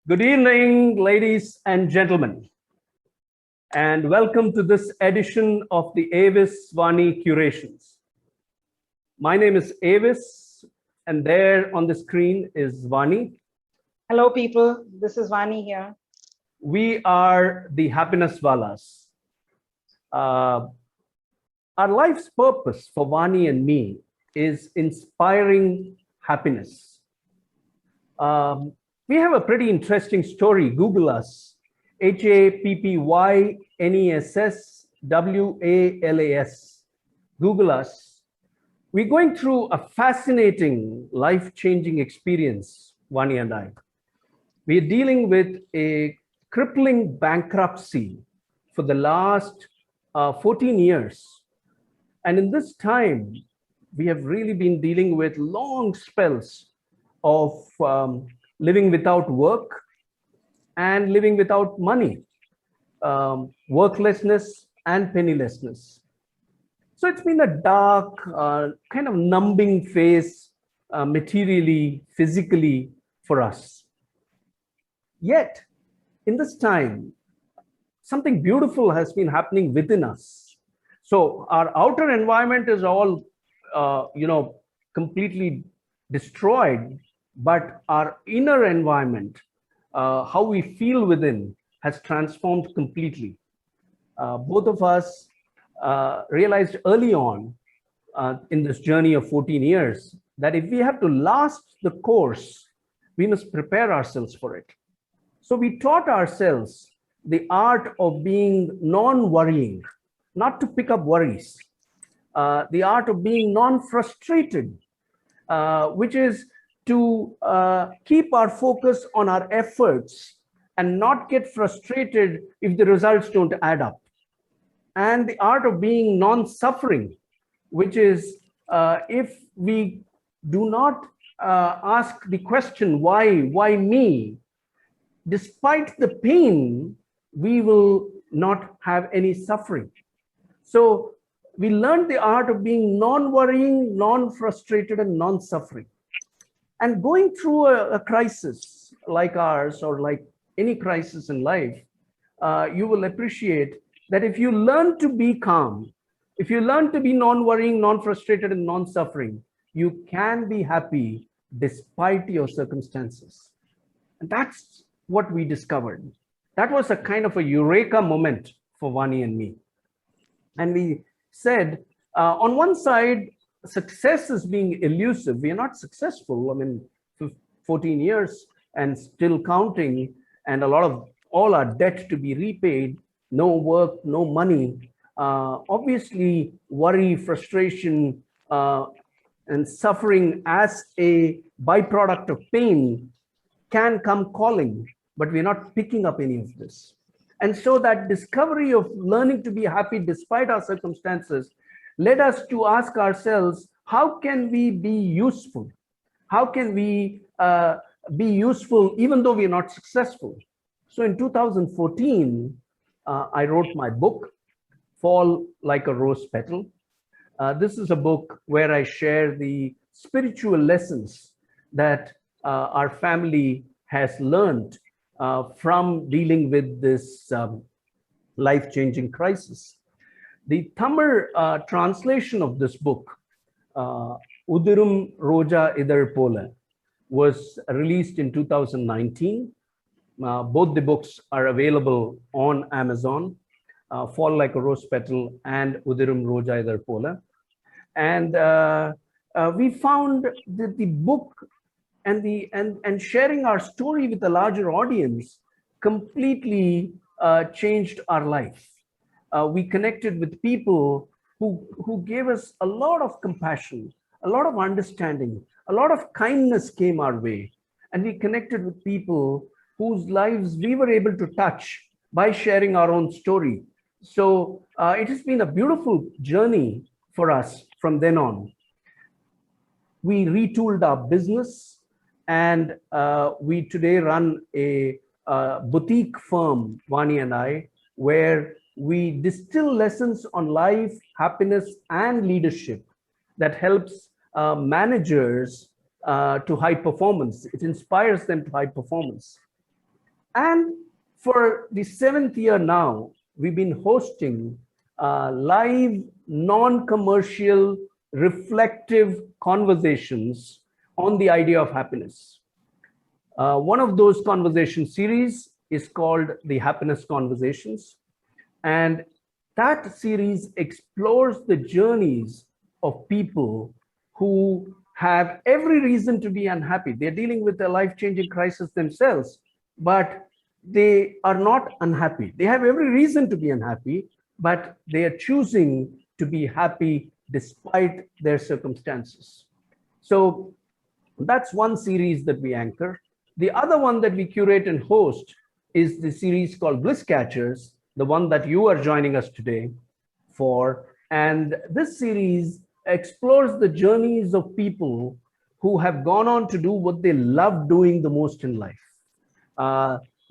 Good evening, ladies and gentlemen, and welcome to this edition of the AVIS-Vaani curations. My name is Avis, and there on the screen is Vaani. Hello, people. This is Vaani here. We are the happynesswalas. Our life's purpose for Vaani and me is inspiring happiness. We have a pretty interesting story. Google us, happynesswalas. Google us. We're going through a fascinating, life-changing experience, Vaani and I. We're dealing with a crippling bankruptcy for the last 14 years. And in this time, we have really been dealing with long spells of living without work and living without money, worklessness and pennilessness. So it's been a dark, kind of numbing phase, materially, physically for us. Yet, in this time, something beautiful has been happening within us. So our outer environment is all, completely destroyed, but our inner environment, how we feel within, has transformed completely. Both of us realized early on in this journey of 14 years that if we have to last the course, we must prepare ourselves for it. So we taught ourselves the art of being non-worrying, not to pick up worries, the art of being non-frustrated, which is to keep our focus on our efforts and not get frustrated if the results don't add up. And the art of being non-suffering, which is if we do not ask the question, why me? Despite the pain, we will not have any suffering. So we learned the art of being non-worrying, non-frustrated, and non-suffering. And going through a crisis like ours, or like any crisis in life, you will appreciate that if you learn to be calm, if you learn to be non-worrying, non-frustrated, and non-suffering, you can be happy despite your circumstances. And that's what we discovered. That was a kind of a eureka moment for Vaani and me. And we said, on one side, success is being elusive. We are not successful. I mean, 14 years and still counting, and all our debt to be repaid, no work, no money. Obviously, worry, frustration, and suffering as a byproduct of pain can come calling, but we're not picking up any of this. And so that discovery of learning to be happy despite our circumstances led us to ask ourselves, how can we be useful? How can we be useful even though we're not successful? So in 2014, I wrote my book, Fall Like a Rose Petal. This is a book where I share the spiritual lessons that our family has learned from dealing with this life-changing crisis. The Tamil translation of this book, Udirum Roja Idar Pola, was released in 2019. Both the books are available on Amazon, Fall Like a Rose Petal and Udirum Roja Idar Pola. And we found that the book and sharing our story with a larger audience completely changed our life. We connected with people who gave us a lot of compassion, a lot of understanding, a lot of kindness came our way. And we connected with people whose lives we were able to touch by sharing our own story. So it has been a beautiful journey for us from then on. We retooled our business, and we today run a boutique firm, Vaani and I, where we distill lessons on life, happiness, and leadership that helps managers to high performance. It inspires them to high performance. And for the 7th year now, we've been hosting live, non-commercial, reflective conversations on the idea of happiness. One of those conversation series is called the Happiness Conversations. And that series explores the journeys of people who have every reason to be unhappy. They're dealing with a life-changing crisis themselves, but they are not unhappy. They have every reason to be unhappy, but they are choosing to be happy despite their circumstances. So that's one series that we anchor. The other one that we curate and host is the series called Bliss Catchers, the one that you are joining us today for. And this series explores the journeys of people who have gone on to do what they love doing the most in life.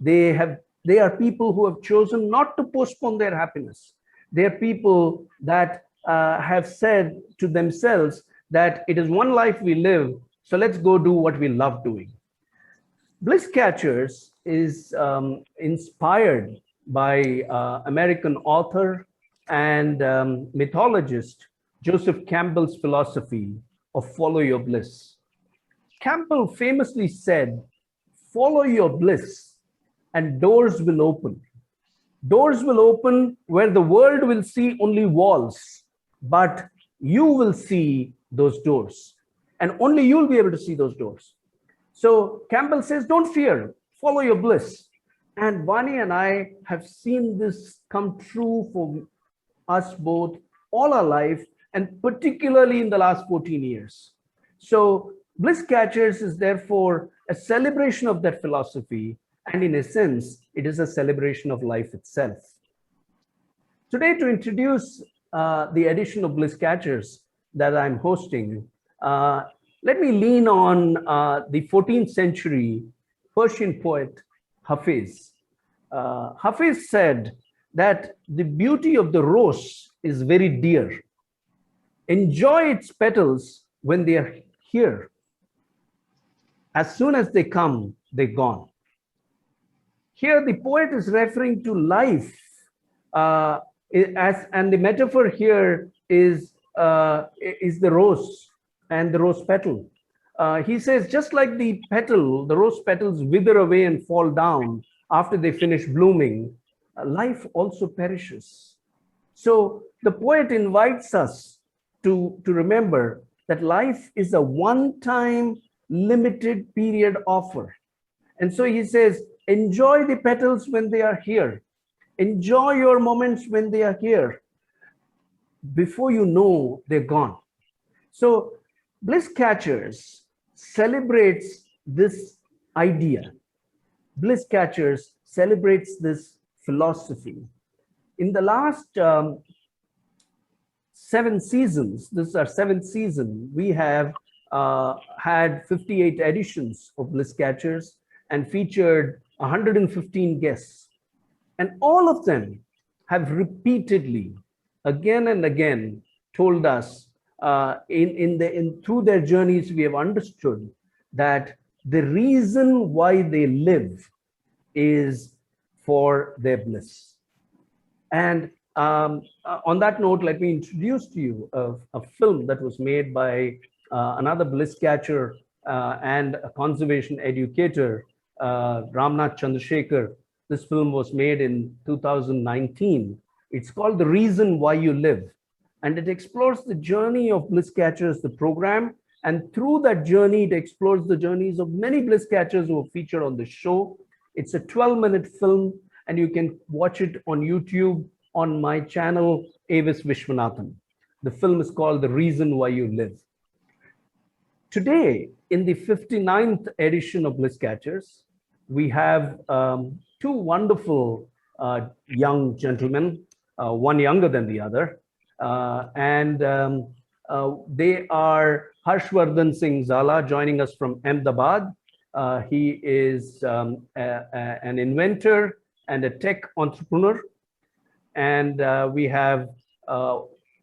They are people who have chosen not to postpone their happiness. They are people that have said to themselves that it is one life we live, so let's go do what we love doing. Bliss Catchers is inspired by American author and mythologist Joseph Campbell's philosophy of follow your bliss. Campbell famously said, follow your bliss and doors will open. Doors will open where the world will see only walls, but you will see those doors, and only you'll be able to see those doors. So Campbell says, don't fear, follow your bliss. And Vaani and I have seen this come true for us both all our life, and particularly in the last 14 years. So Bliss Catchers is therefore a celebration of that philosophy, and in a sense, it is a celebration of life itself. Today, to introduce the edition of Bliss Catchers that I'm hosting, let me lean on the 14th century Persian poet Hafiz. Hafiz said that the beauty of the rose is very dear. Enjoy its petals when they are here. As soon as they come, they're gone. Here, the poet is referring to life, and the metaphor here is the rose and the rose petal. He says, just like the petal, the rose petals wither away and fall down after they finish blooming, life also perishes. So the poet invites us to remember that life is a one-time limited period offer. And so he says, enjoy the petals when they are here. Enjoy your moments when they are here. Before you know, they're gone. So Bliss Catchers celebrates this idea. Bliss Catchers celebrates this philosophy. In the last 7 seasons, this is our 7th season, we have had 58 editions of Bliss Catchers and featured 115 guests. And all of them have repeatedly, again and again, told us through their journeys, we have understood that the reason why they live is for their bliss. And on that note, let me introduce to you a film that was made by another bliss catcher and a conservation educator, Ramnath Chandrasekhar. This film was made in 2019. It's called The Reason Why You Live. And it explores the journey of Bliss Catchers, the program. And through that journey, it explores the journeys of many Bliss Catchers who are featured on the show. It's a 12-minute film, and you can watch it on YouTube on my channel, AVIS-Viswanathan. The film is called The Reason Why You Live. Today, in the 59th edition of Bliss Catchers, we have 2 wonderful young gentlemen, one younger than the other. They are Harshwardhansinh Zala, joining us from Ahmedabad. He is an inventor and a tech entrepreneur. And we have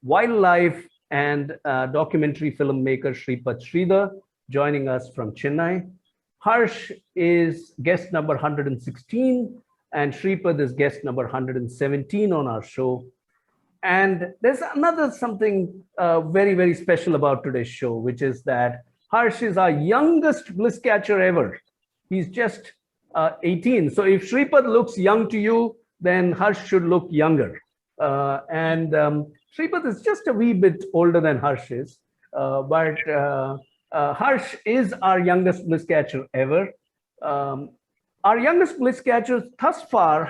wildlife and documentary filmmaker Sripad Sridhar joining us from Chennai. Harsh is guest number 116, and Sripad is guest number 117 on our show. And there's another something very, very special about today's show, which is that Harsh is our youngest bliss catcher ever. He's just 18. So if Sripad looks young to you, then Harsh should look younger. Sripad is just a wee bit older than Harsh is, but Harsh is our youngest bliss catcher ever. Our youngest bliss catcher thus far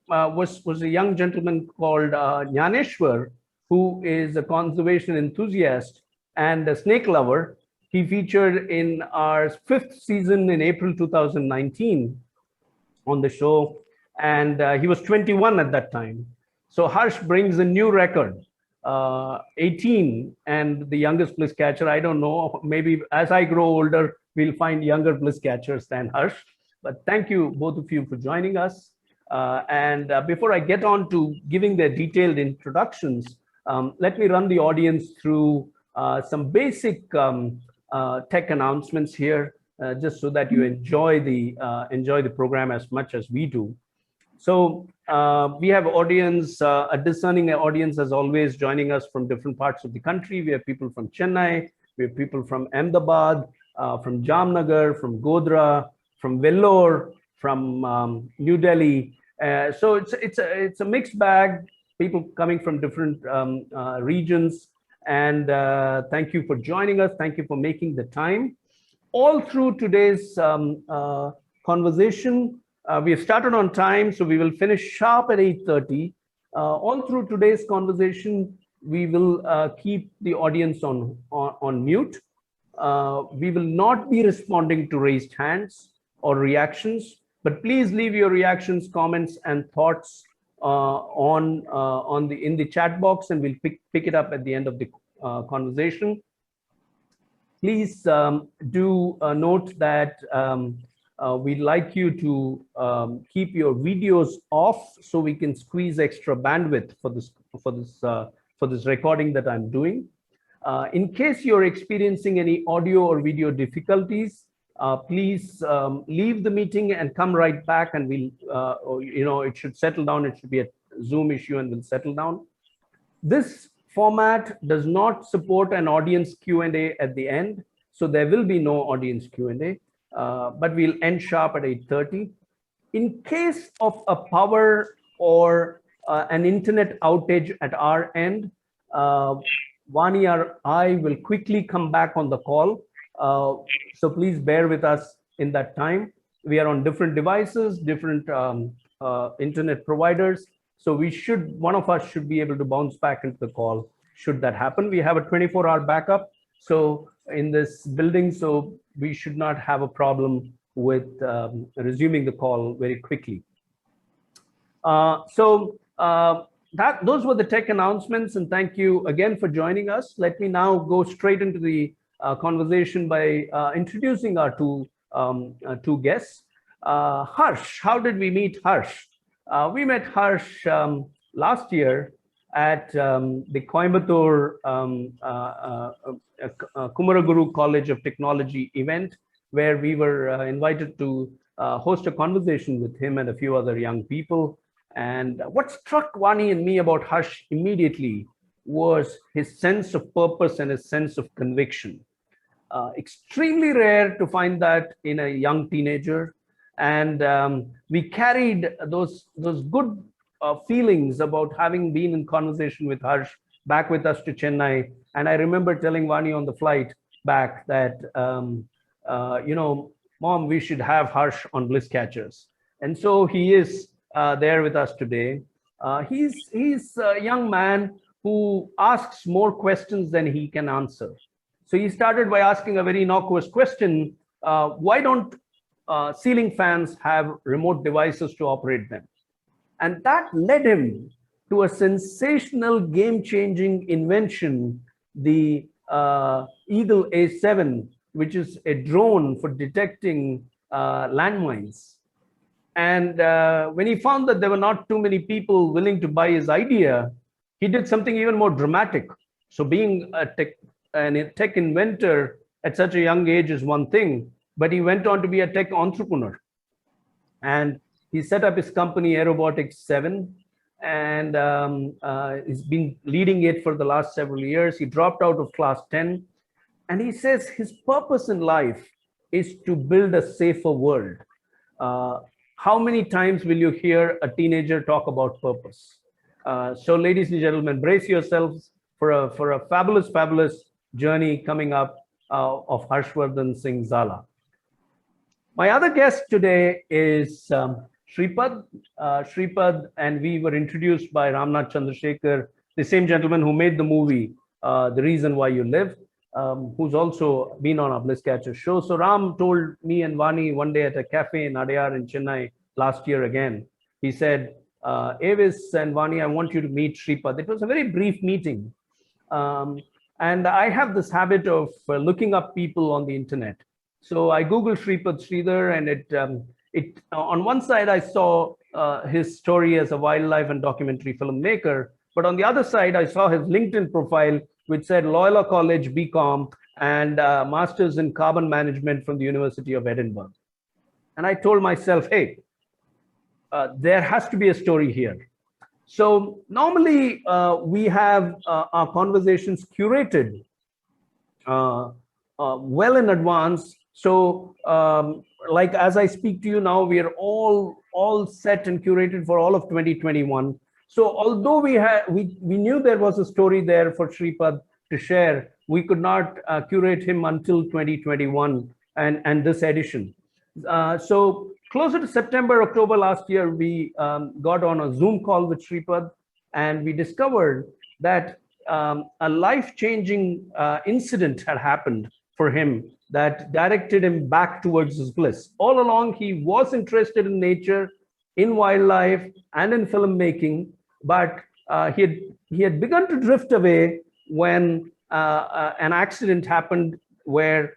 was a young gentleman called Jnaneshwar, who is a conservation enthusiast and a snake lover. He featured in our 5th season in April 2019 on the show, and he was 21 at that time. So Harsh brings a new record, 18, and the youngest bliss catcher. I don't know, maybe as I grow older, we'll find younger bliss catchers than Harsh. But thank you, both of you, for joining us. Before I get on to giving their detailed introductions, let me run the audience through some basic tech announcements here, just so that you enjoy the program as much as we do. So we have audience, a discerning audience as always, joining us from different parts of the country. We have people from Chennai, we have people from Ahmedabad, from Jamnagar, from Godhra, from Vellore, from New Delhi. So it's a mixed bag, people coming from different regions. And thank you for joining us. Thank you for making the time. All through today's conversation, we have started on time, so we will finish sharp at 8:30. All through today's conversation, we will keep the audience on mute. We will not be responding to raised hands or reactions, but please leave your reactions, comments, and thoughts in the chat box, and we'll pick it up at the end of the conversation. Please do note that we'd like you to keep your videos off so we can squeeze extra bandwidth for this recording that I'm doing. In case you're experiencing any audio or video difficulties, please leave the meeting and come right back, and we'll, it should settle down. It should be a Zoom issue and will settle down. This format does not support an audience Q&A at the end, so there will be no audience Q&A, but we'll end sharp at 8:30. In case of a power or an internet outage at our end, Vaani or I will quickly come back on the call. So please bear with us in that time. We are on different devices, different internet providers. So one of us should be able to bounce back into the call should that happen. We have a 24-hour backup so in this building, so we should not have a problem with resuming the call very quickly. Those were the tech announcements, and thank you again for joining us. Let me now go straight into the conversation by introducing our two guests. Harsh, how did we meet Harsh? We met Harsh last year at the Coimbatore Kumaraguru College of Technology event, where we were invited to host a conversation with him and a few other young people. And what struck Vaani and me about Harsh immediately was his sense of purpose and his sense of conviction. Extremely rare to find that in a young teenager. And we carried those good feelings about having been in conversation with Harsh back with us to Chennai. And I remember telling Vaani on the flight back that, Mom, we should have Harsh on Bliss Catchers. And so he is there with us today. He's a young man who asks more questions than he can answer. So he started by asking a very innocuous question: why don't ceiling fans have remote devices to operate them? And that led him to a sensational, game-changing invention, the Eagle A7, which is a drone for detecting landmines. And when he found that there were not too many people willing to buy his idea, he did something even more dramatic. So being a tech inventor at such a young age is one thing, but he went on to be a tech entrepreneur. And he set up his company, Aerobotics 7, and he's been leading it for the last several years. He dropped out of class 10. And he says his purpose in life is to build a safer world. How many times will you hear a teenager talk about purpose? So ladies and gentlemen, brace yourselves for a fabulous journey coming up of Harshwardhansinh Zala. My other guest today is Sripad. Sripad and we were introduced by Ramnath Chandrasekhar, the same gentleman who made the movie, The Reason Why You Live, who's also been on our Bliss Catchers show. So Ram told me and Vaani one day at a cafe in Adyar in Chennai last year again, he said, Avis and Vaani, I want you to meet Sripad. It was a very brief meeting. And I have this habit of looking up people on the internet. So I Googled Sripad Sridhar, and it on one side I saw his story as a wildlife and documentary filmmaker, but on the other side I saw his LinkedIn profile, which said Loyola College BCom and Masters in Carbon Management from the University of Edinburgh. And I told myself, hey, there has to be a story here. So normally we have our conversations curated well in advance. So like as I speak to you now, we are all set and curated for all of 2021. So although we knew there was a story there for Sripad to share, we could not curate him until 2021 and this edition. So closer to September, October last year, we got on a Zoom call with Sripad, and we discovered that a life-changing incident had happened for him that directed him back towards his bliss. All along, he was interested in nature, in wildlife, and in filmmaking, but he had begun to drift away when an accident happened where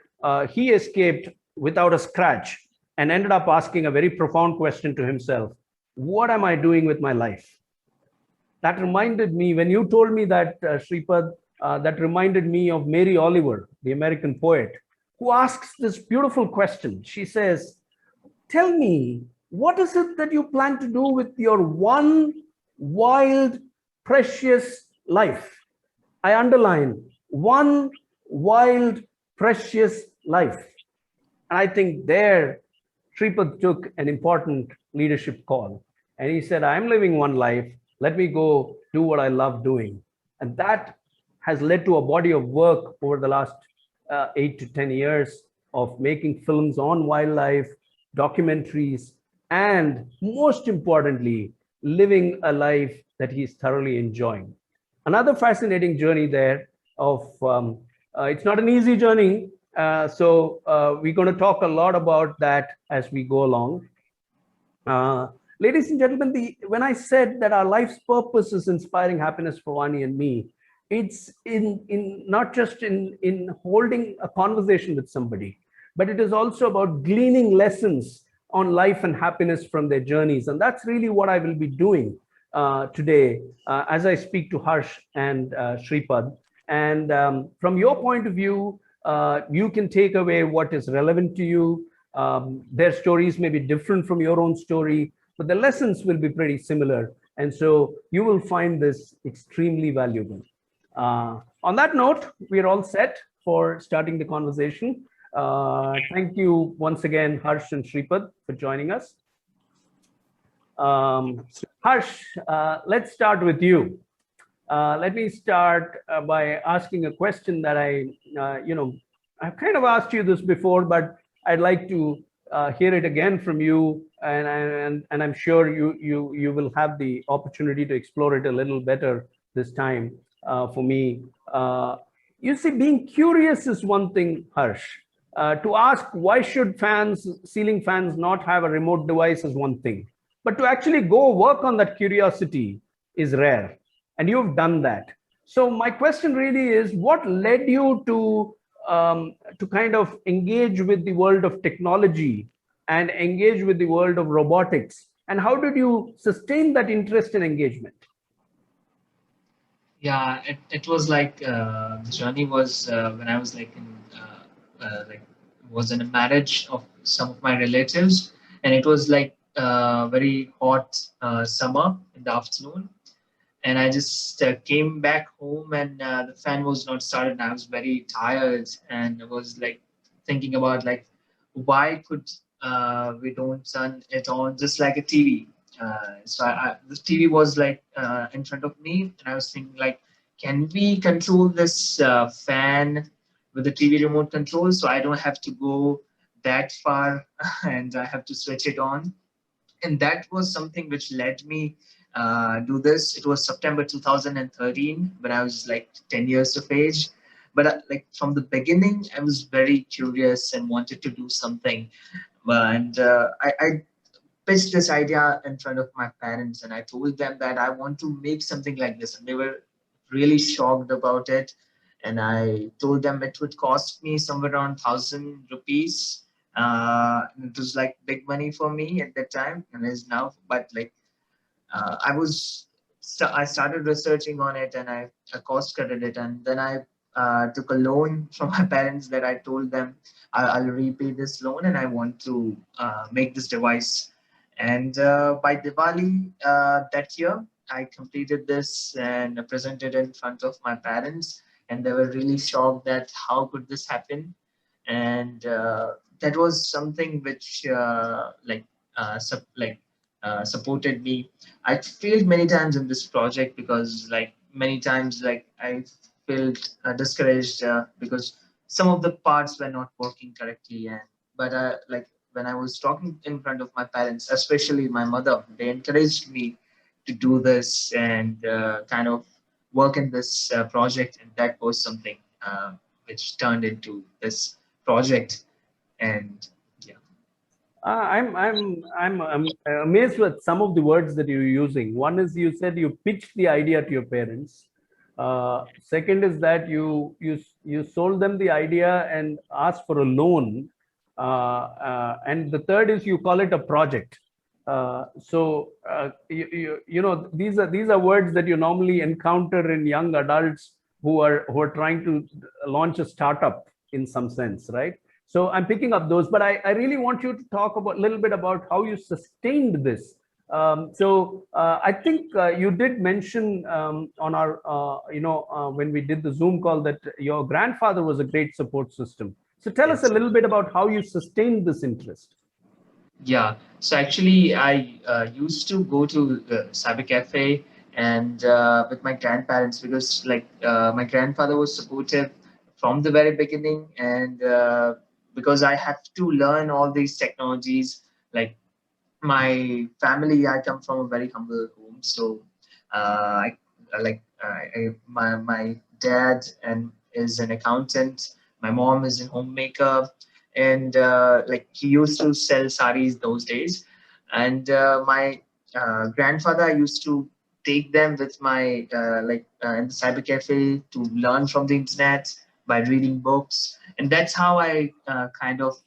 he escaped without a scratch and ended up asking a very profound question to himself: what am I doing with my life? That reminded me, when you told me that, Sripad, that reminded me of Mary Oliver, the American poet, who asks this beautiful question. She says, tell me, what is it that you plan to do with your one wild, precious life? I underline, one wild, precious life. And I think there, Sripad took an important leadership call. And he said, I'm living one life. Let me go do what I love doing. And that has led to a body of work over the last 8 to 10 years of making films on wildlife, documentaries, and most importantly, living a life that he's thoroughly enjoying. Another fascinating journey there of, it's not an easy journey. So we're going to talk a lot about that as we go along. Ladies and gentlemen, when I said that our life's purpose is inspiring happiness for Vaani and me, it's not just in holding a conversation with somebody, but it is also about gleaning lessons on life and happiness from their journeys. And that's really what I will be doing today as I speak to Harsh and Sripad. And from your point of view, you can take away what is relevant to you. Their stories may be different from your own story, but the lessons will be pretty similar. And so you will find this extremely valuable. On that note, we're all set for starting the conversation. Thank you once again, Harsh and Sripad, for joining us. Harsh, let's start with you. Let me start by asking a question that I've kind of asked you this before, but I'd like to hear it again from you, and I'm sure you will have the opportunity to explore it a little better this time for me. You see, being curious is one thing, Harsh. To ask why should ceiling fans not have a remote device is one thing, but to actually go work on that curiosity is rare, and you've done that. So my question really is, what led you to kind of engage with the world of technology and engage with the world of robotics? And how did you sustain that interest and engagement? Yeah, it was like the journey was when I was like in was in a marriage of some of my relatives, and it was like very hot summer in the afternoon, and I just came back home, and the fan was not started, and I was very tired, and I was like thinking about like why could we don't turn it on just like a TV. The TV was like in front of me, and I was thinking like, can we control this fan with the TV remote control, so I don't have to go that far and I have to switch it on. And that was something which led me do this. It was September 2013 when I was like 10 years of age. But like from the beginning, I was very curious and wanted to do something. And I pitched this idea in front of my parents, and I told them that I want to make something like this, and they were really shocked about it. And I told them it would cost me somewhere around 1,000 rupees. And it was like big money for me at that time, and is now. But like I started researching on it, and I cost cutted it, and then I took a loan from my parents that I told them I'll repay this loan, and I want to make this device. And by Diwali that year, I completed this and presented in front of my parents, and they were really shocked that how could this happen. And that was something which supported me. I failed many times in this project because like many times like I felt discouraged because some of the parts were not working correctly. And but like when I was talking in front of my parents, especially my mother, they encouraged me to do this and kind of work in this project, and that was something which turned into this project. And yeah. I'm amazed with some of the words that you're using. One is you said you pitched the idea to your parents. Second is that you sold them the idea and asked for a loan. And the third is you call it a project. You know, these are words that you normally encounter in young adults who are trying to launch a startup in some sense, right? So I'm picking up those, but I really want you to talk about a little bit about how you sustained this. I think you did mention on our, when we did the Zoom call that your grandfather was a great support system. So tell us a Yes. little bit about how you sustained this interest. Yeah, so actually, I used to go to the cyber cafe and with my grandparents, because like my grandfather was supportive from the very beginning, and because I have to learn all these technologies. Like my family, I come from a very humble home, so my dad and is an accountant, my mom is a homemaker, and like he used to sell saris those days. And my grandfather, I used to take them with my in the cyber cafe to learn from the internet by reading books, and that's how I kind of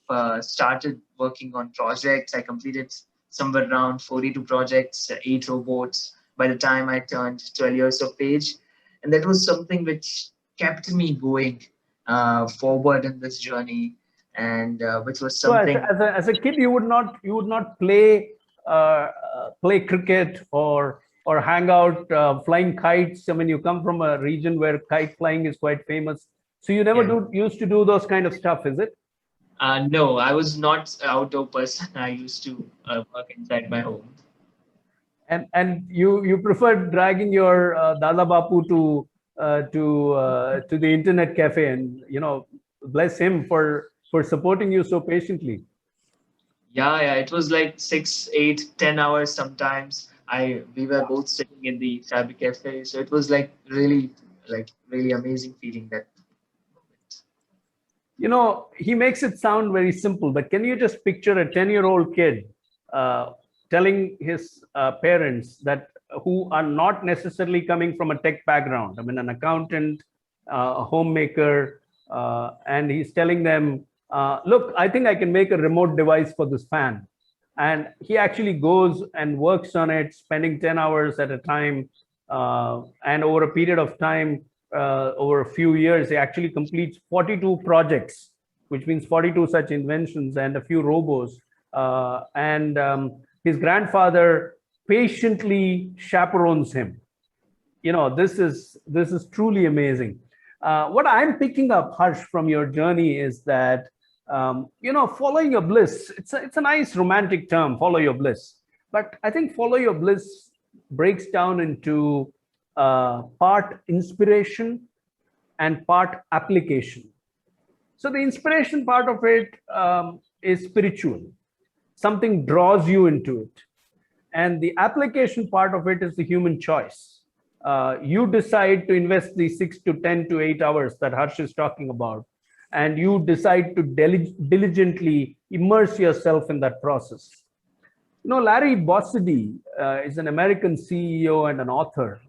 started working on projects. I completed somewhere around 42 projects, 8 robots by the time I turned 12 years of age. And that was something which kept me going forward in this journey, and which was So something. as a kid, you would not play cricket or hang out flying kites. I mean, you come from a region where kite flying is quite famous. So you never Yeah. used to do those kind of stuff, is it? No, I was not an outdoor person. I used to work inside my home. And you prefer dragging your Dada Bapu to the internet cafe, and bless him for supporting you so patiently. Yeah, yeah, it was like 6, 8, 10 hours sometimes. We were both sitting in the cyber cafe, so it was like really amazing feeling that moment. He makes it sound very simple, but can you just picture a 10-year-old kid uh, telling his parents that who are not necessarily coming from a tech background? I mean, an accountant, a homemaker, and he's telling them, look, I think I can make a remote device for this fan. And he actually goes and works on it, spending 10 hours at a time. And over a period of time, over a few years, he actually completes 42 projects. which means 42 such inventions and a few robos. His grandfather patiently chaperones him. This is truly amazing. What I'm picking up, Harsh, from your journey is that following your bliss. It's a nice romantic term, follow your bliss. But I think follow your bliss breaks down into part inspiration and part application. So the inspiration part of it is spiritual. Something draws you into it. And the application part of it is the human choice. You decide to invest the 6 to 10 to 8 hours that Harsh is talking about, and you decide to diligently immerse yourself in that process. Larry Bossidy is an American CEO and an author.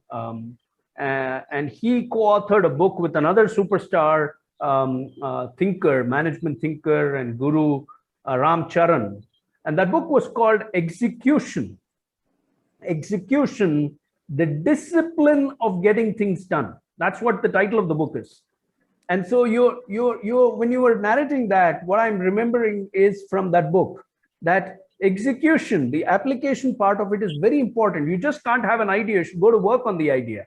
And he co-authored a book with another superstar thinker, management thinker and guru, Ram Charan. And that book was called Execution. Execution, the discipline of getting things done. That's what the title of the book is. And so when you were narrating that, what I'm remembering is from that book, that execution, the application part of it is very important. You just can't have an idea. You should go to work on the idea.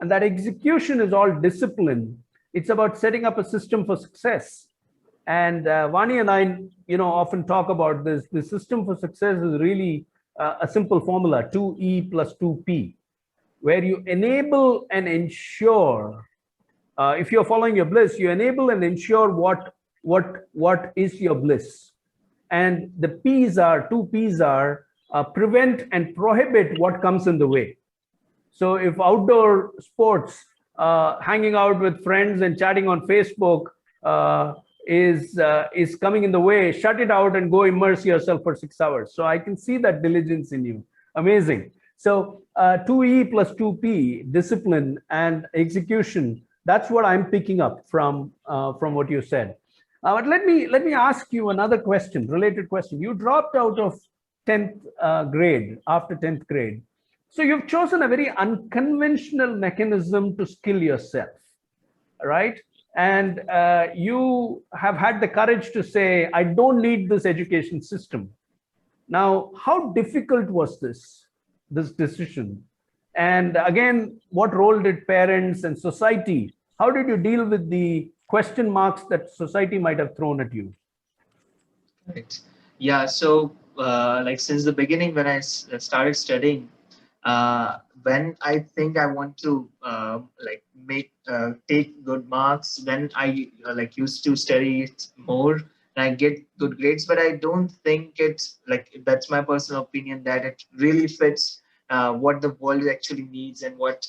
And that execution is all discipline. It's about setting up a system for success. And Vaani and I, often talk about this. The system for success is really a simple formula, 2E plus 2P, where you enable and ensure. If you're following your bliss, you enable and ensure what is your bliss. And the P's are, 2P's are prevent and prohibit what comes in the way. So if outdoor sports, hanging out with friends and chatting on Facebook is coming in the way, shut it out and go immerse yourself for 6 hours. So I can see that diligence in you. Amazing. So 2E plus 2P, discipline and execution. That's what I'm picking up from what you said. But let me ask you another question, related question. You dropped out of 10th grade, after 10th grade. So you've chosen a very unconventional mechanism to skill yourself, right? And you have had the courage to say, I don't need this education system. Now, how difficult was this decision? And again, what role did parents and society, how did you deal with the question marks that society might have thrown at you? Right. Yeah. So, since the beginning, when I started studying, when I think I want to take good marks, when I used to study it more and I get good grades, but I don't think it's that's my personal opinion, that it really fits what the world actually needs and what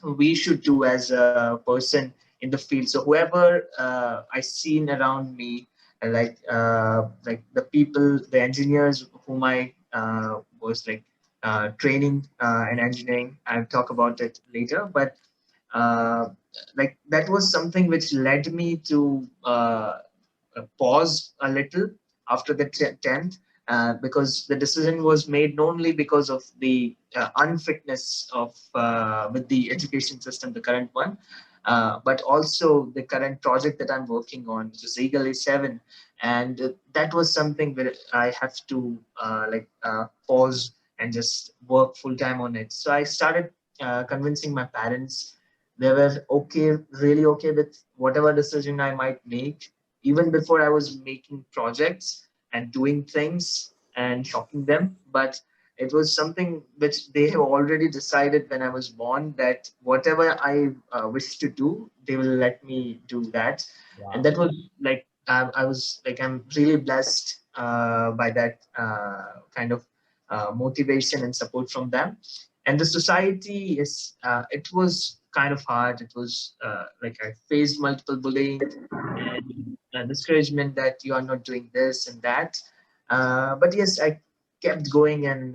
we should do as a person in the field. So whoever I seen around me, like the people, the engineers whom I was training in engineering, I'll talk about it later, but that was something which led me to pause a little after the 10th, because the decision was made not only because of the unfitness of with the education system, the current one, but also the current project that I'm working on, which is Eagle A7, and that was something where I have to pause and just work full time on it. So I started convincing my parents. They were okay, really okay with whatever decision I might make, even before I was making projects and doing things and shocking them. But it was something which they have already decided when I was born, that whatever I wish to do, they will let me do that. Wow. And that was I'm really blessed by that kind of motivation and support from them. And the society is, it was kind of hard. It was I faced multiple bullying and discouragement that you are not doing this and that. But yes, I kept going, and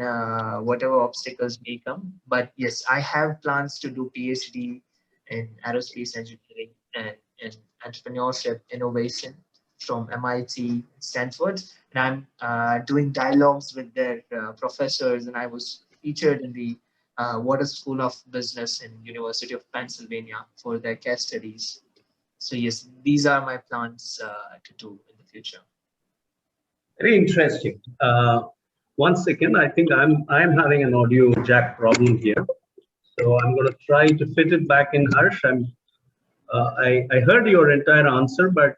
whatever obstacles may come. But yes, I have plans to do PhD in aerospace engineering and in entrepreneurship innovation from MIT, Stanford. And I'm doing dialogues with their professors, and I was featured in the Water School of Business in University of Pennsylvania for their case studies. So yes, these are my plans to do in the future. Very interesting. One second, I think I'm having an audio jack problem here. So I'm going to try to fit it back in, Harsh. I heard your entire answer, but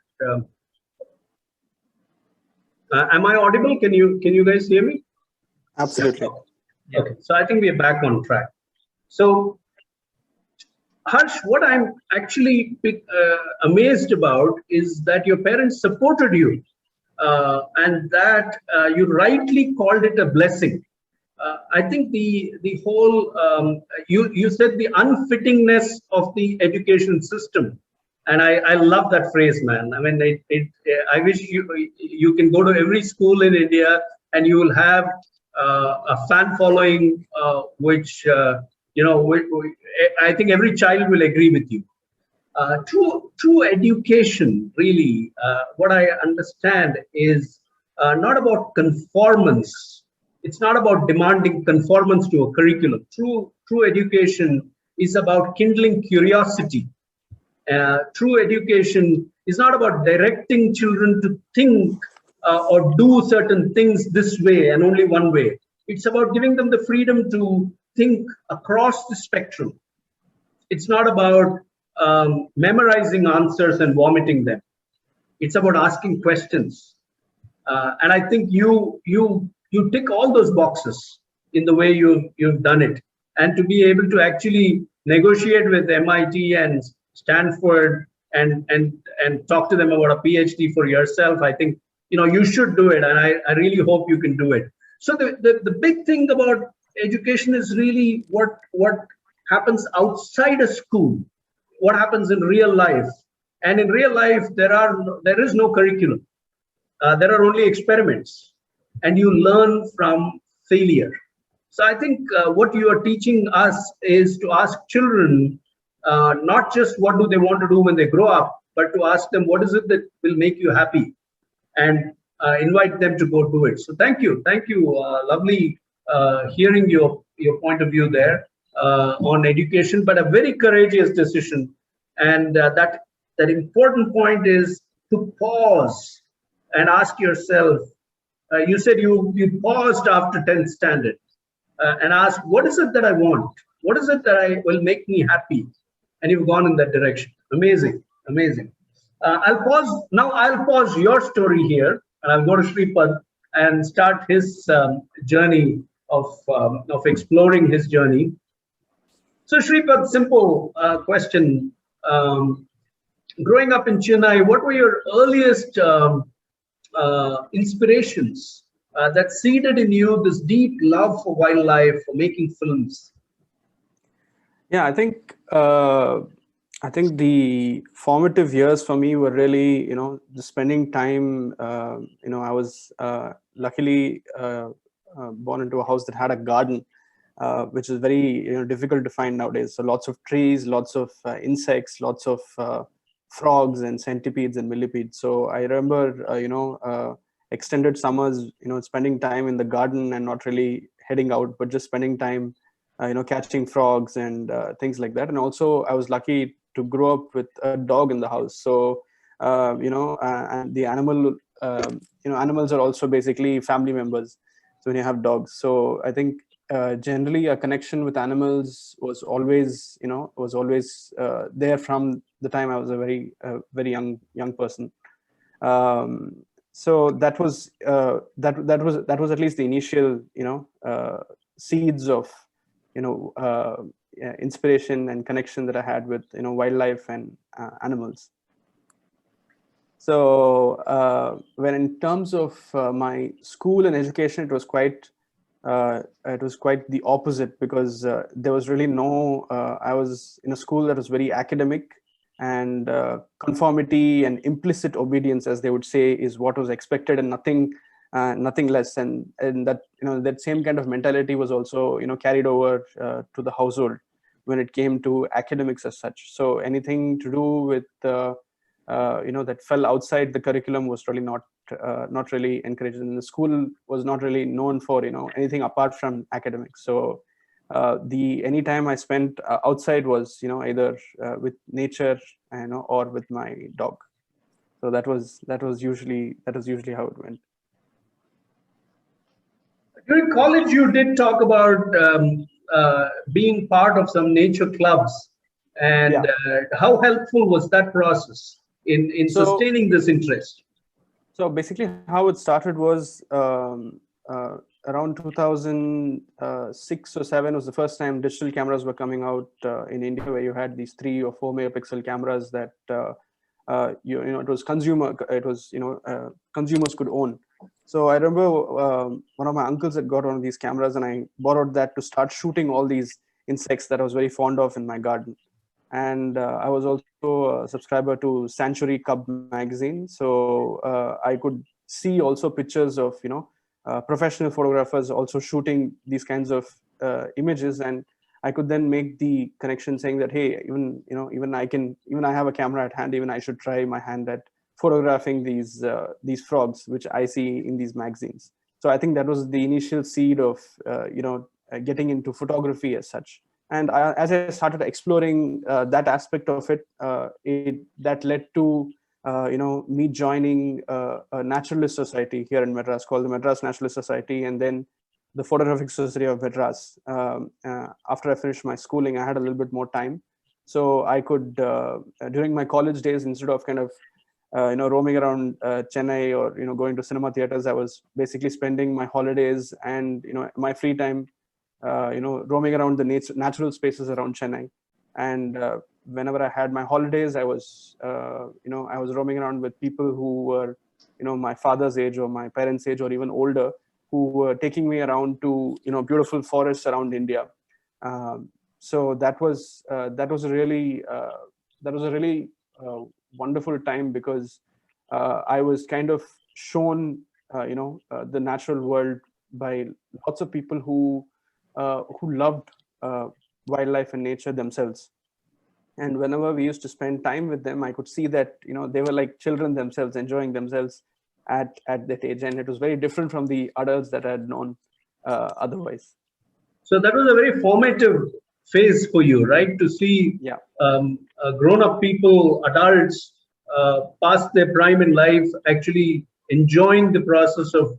am I audible? Can you guys hear me? Absolutely. Okay, so I think we are back on track. So Harsh, what I'm actually amazed about is that your parents supported you, and that you rightly called it a blessing. I think the whole you said the unfittingness of the education system, and I love that phrase, man. I mean, I wish you can go to every school in India and you will have a fan following, which I think every child will agree with you. True education, really, what I understand is not about conformance. It's not about demanding conformance to a curriculum. True education is about kindling curiosity. True education is not about directing children to think or do certain things this way and only one way. It's about giving them the freedom to think across the spectrum. It's not about memorizing answers and vomiting them. It's about asking questions. And I think you tick all those boxes in the way you've done it. And to be able to actually negotiate with MIT and Stanford and talk to them about a PhD for yourself, I think you should do it, and I really hope you can do it. So the big thing about education is really what happens outside a school, what happens in real life. And in real life, there is no curriculum. There are only experiments, and you learn from failure. So I think what you are teaching us is to ask children not just what do they want to do when they grow up, but to ask them what is it that will make you happy, and invite them to go do it. So thank you. Lovely hearing your point of view there on education, but a very courageous decision. And that important point is to pause and ask yourself. You said you paused after 10th standard and asked, what is it that I want? What is it that will make me happy? And you've gone in that direction. Amazing. I'll pause your story here, and I'll go to Sripad and start his journey of exploring his journey. So Sripad, simple question. Growing up in Chennai, what were your earliest inspirations that seeded in you this deep love for wildlife, for making films? Yeah, I think the formative years for me were really, just spending time. I was luckily born into a house that had a garden, which is very difficult to find nowadays. So lots of trees, lots of insects, lots of frogs and centipedes and millipedes. So I remember, extended summers, spending time in the garden and not really heading out, but just spending time, catching frogs and things like that. And also I was lucky to grow up with a dog in the house. So, and the animals are also basically family members. So when you have dogs, so I think generally a connection with animals was always, there from the time I was a very young person. So that was at least the initial, seeds of, inspiration and connection that I had with, wildlife and animals. So when in terms of my school and education, it was quite the opposite, because there was really no, I was in a school that was very academic, and conformity and implicit obedience, as they would say, is what was expected, and nothing less. And that, that same kind of mentality was also, carried over to the household when it came to academics as such. So anything to do with that fell outside the curriculum was really not really encouraged, and the school was not really known for anything apart from academics. So the any time I spent outside was, either with nature, or with my dog. So that was usually how it went. During college, you did talk about being part of some nature clubs, and how helpful was that process in sustaining this interest? So basically, how it started was around 2006 or 7 was the first time digital cameras were coming out in India, where you had these 3 or 4 megapixel cameras that it was consumers could own. So I remember one of my uncles had got one of these cameras, and I borrowed that to start shooting all these insects that I was very fond of in my garden. And I was also a subscriber to Sanctuary Cub magazine, so I could see also pictures of professional photographers also shooting these kinds of images, and I could then make the connection saying that, hey, even I have a camera at hand, even I should try my hand at photographing these frogs which I see in these magazines. So I think that was the initial seed of getting into photography as such. And as I started exploring that aspect of it, that led to me joining a naturalist society here in Madras called the Madras Naturalist Society, and then the Photographic Society of Madras. After I finished my schooling, I had a little bit more time, so I could during my college days, instead of kind of roaming around Chennai or going to cinema theaters, I was basically spending my holidays and my free time roaming around the natural spaces around Chennai. And whenever I had my holidays, I was roaming around with people who were my father's age or my parents' age or even older, who were taking me around to beautiful forests around India. So that was a really wonderful time, because I was kind of shown the natural world by lots of people who loved wildlife and nature themselves. And whenever we used to spend time with them, I could see that they were like children themselves, enjoying themselves at that age, and it was very different from the adults that I had known otherwise. So that was a very formative phase for you, right? To see grown-up people, adults, past their prime in life, actually enjoying the process of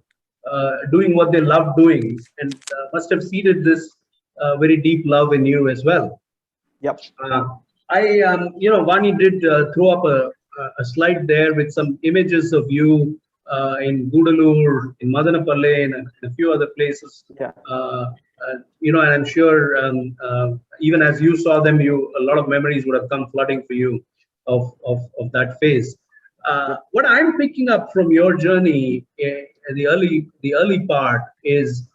doing what they love doing, and must have seeded this very deep love in you as well. Yep. Vaani did throw up a slide there with some images of you in Gudalur, in Madanapalle, and a few other places. Yeah. And I'm sure even as you saw them, a lot of memories would have come flooding for you of that phase. What I'm picking up from your journey, the early part, is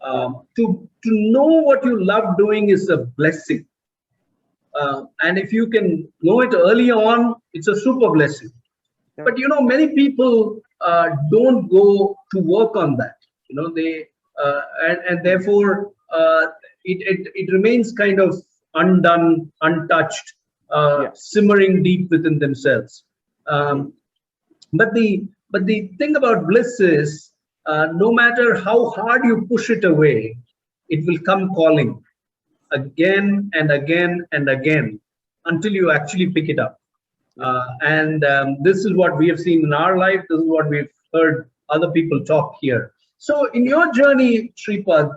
to know what you love doing is a blessing. And if you can know it early on, it's a super blessing. Yeah. But many people don't go to work on that. They and therefore it remains kind of undone, untouched, simmering deep within themselves. But the thing about bliss is, no matter how hard you push it away, it will come calling again and again and again until you actually pick it up. And this is what we have seen in our life. This is what we've heard other people talk here. So in your journey, Sripad,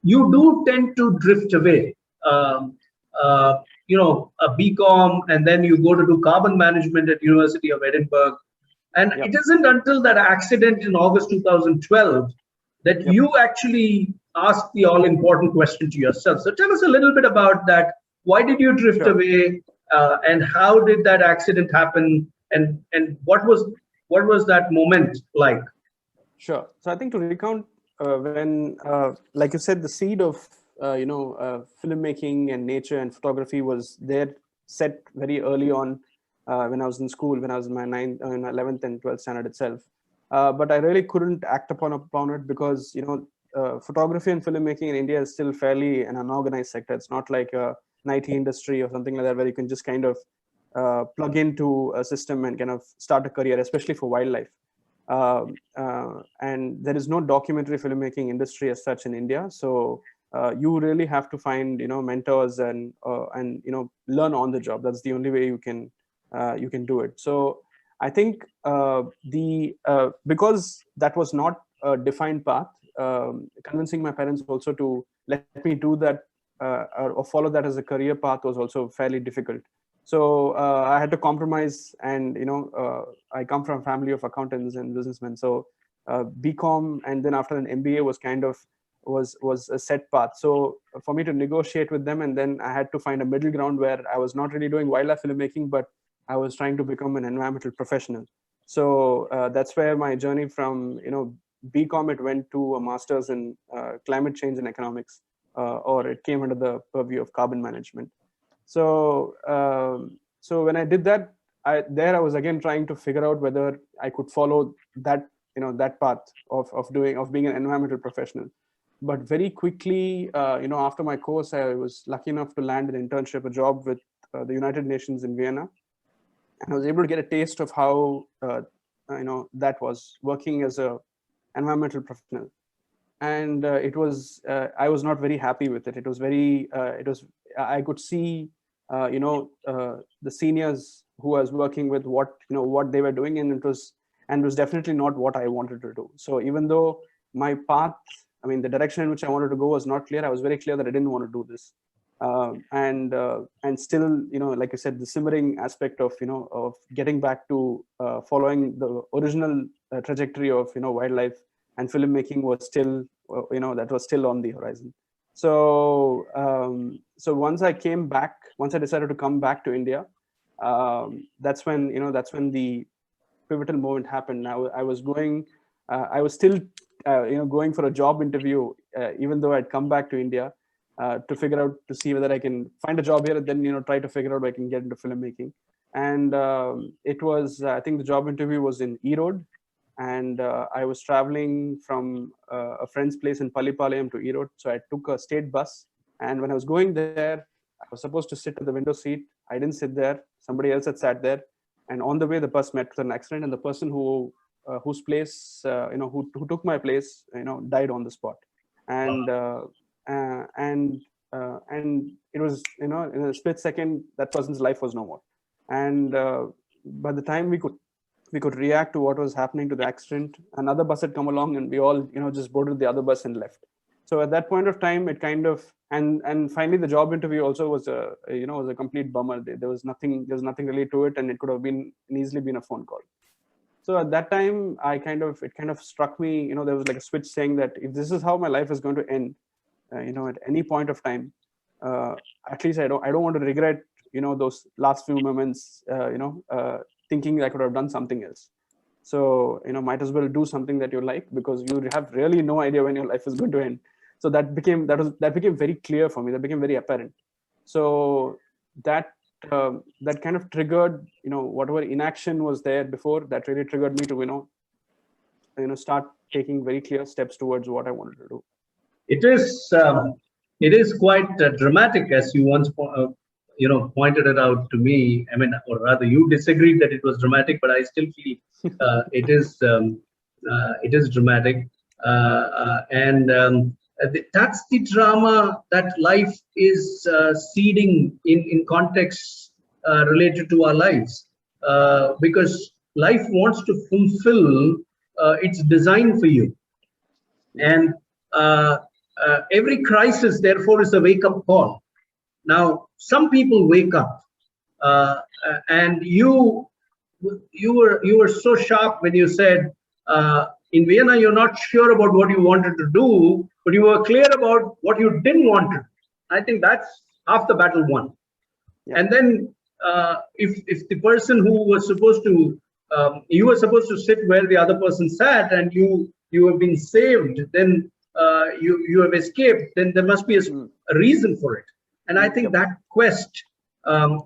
you do tend to drift away. A BCom, and then you go to do carbon management at University of Edinburgh. And it isn't until that accident in August 2012 that you actually ask the all-important question to yourself. So tell us a little bit about that. Why did you drift away, and how did that accident happen, and what was that moment like? Sure. So I think to recount, when, like you said, the seed of filmmaking and nature and photography was there, set very early on when I was in school, when I was in my 11th and 12th standard itself. But I really couldn't act upon it because photography and filmmaking in India is still fairly an unorganized sector. It's not like an IT industry or something like that where you can just kind of plug into a system and kind of start a career, especially for wildlife. And there is no documentary filmmaking industry as such in India. So you really have to find, mentors and learn on the job. That's the only way you can do it. So I think because that was not a defined path, convincing my parents also to let me do that or follow that as a career path was also fairly difficult. So I had to compromise, and I come from a family of accountants and businessmen. So BCom and then after an MBA was kind of was a set path. So for me to negotiate with them, and then I had to find a middle ground where I was not really doing wildlife filmmaking, but I was trying to become an environmental professional. So that's where my journey from BCom, it went to a master's in climate change and economics, or it came under the purview of carbon management. So so when I did that, I was again trying to figure out whether I could follow that that path of being an environmental professional. But very quickly, after my course, I was lucky enough to land an internship, a job with the United Nations in Vienna, and I was able to get a taste of how that was working as a environmental professional. And it was I was not very happy with it. It was very I could see the seniors who I was working with, what they were doing, and it was definitely not what I wanted to do. So even though my path, the direction in which I wanted to go was not clear, I was very clear that I didn't want to do this. And still, like I said, the simmering aspect of of getting back to following the original trajectory of wildlife and filmmaking was still that was still on the horizon. So so once I decided to come back to India, that's when the pivotal moment happened. Now I was still going for a job interview, even though I'd come back to India to see whether I can find a job here, and then try to figure out if I can get into filmmaking. And it was I think the job interview was in Erode, and I was traveling from a friend's place in Pallipalayam to Erode. So I took a state bus, and when I was going there, I was supposed to sit at the window seat. I didn't sit there. Somebody else had sat there, and on the way, the bus met with an accident, and the person whose place who took my place died on the spot. And and it was in a split second, that person's life was no more. And by the time we could react to what was happening to the accident, another bus had come along, and we all just boarded the other bus and left. So at that point of time, it kind of and finally the job interview also was a complete bummer. There was nothing really to it, and it could have easily been a phone call. So at that time, it kind of struck me, there was like a switch saying that if this is how my life is going to end, at any point of time, at least I don't want to regret, those last few moments, thinking I could have done something else. So, might as well do something that you like, because you have really no idea when your life is going to end. So that became very clear for me. That became very apparent. So that kind of triggered, whatever inaction was there before, that really triggered me to, start taking very clear steps towards what I wanted to do. It is quite dramatic, as you once pointed it out to me. Or rather, you disagreed that it was dramatic, but I still feel it is dramatic, and that's the drama that life is seeding in contexts related to our lives, because life wants to fulfill its design for you, and every crisis therefore is a wake-up call. Now some people wake up, and you were so sharp when you said in Vienna you're not sure about what you wanted to do, but you were clear about what you didn't want to. I think that's half the battle won. Yeah. And then if the person who was supposed to you were supposed to sit where the other person sat, and you have been saved, then you have escaped, then there must be a reason for it. And I think that quest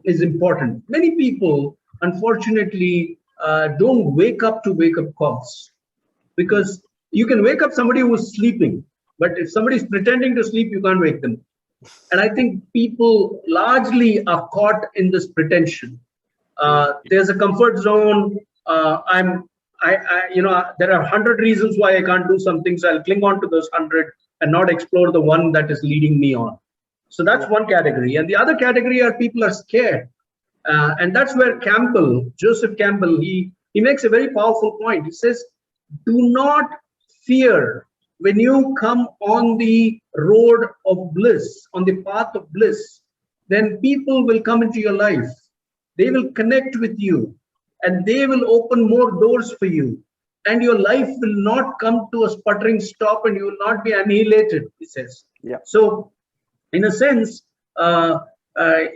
is important. Many people, unfortunately, don't wake up to wake-up calls, because you can wake up somebody who's sleeping, but if somebody's pretending to sleep, you can't wake them. And I think people largely are caught in this pretension. There's a comfort zone. There are 100 reasons why I can't do something, so I'll cling on to those 100. and not explore the one that is leading me on. So that's one category. And the other category are people are scared. And that's where Joseph Campbell, he makes a very powerful point. He says, do not fear when you come on the road of bliss, on the path of bliss. Then people will come into your life. They will connect with you and they will open more doors for you. And your life will not come to a sputtering stop and you will not be annihilated, he says. Yeah. So, in a sense,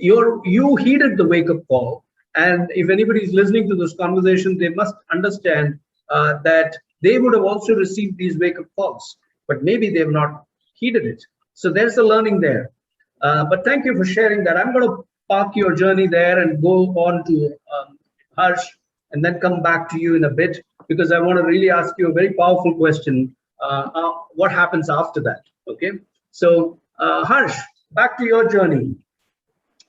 you heeded the wake-up call. And if anybody is listening to this conversation, they must understand that they would have also received these wake-up calls, but maybe they have not heeded it. So there's a learning there. But thank you for sharing that. I'm going to park your journey there and go on to Harsh, and then come back to you in a bit, because I want to really ask you a very powerful question. What happens after that? Okay. So Harsh, back to your journey.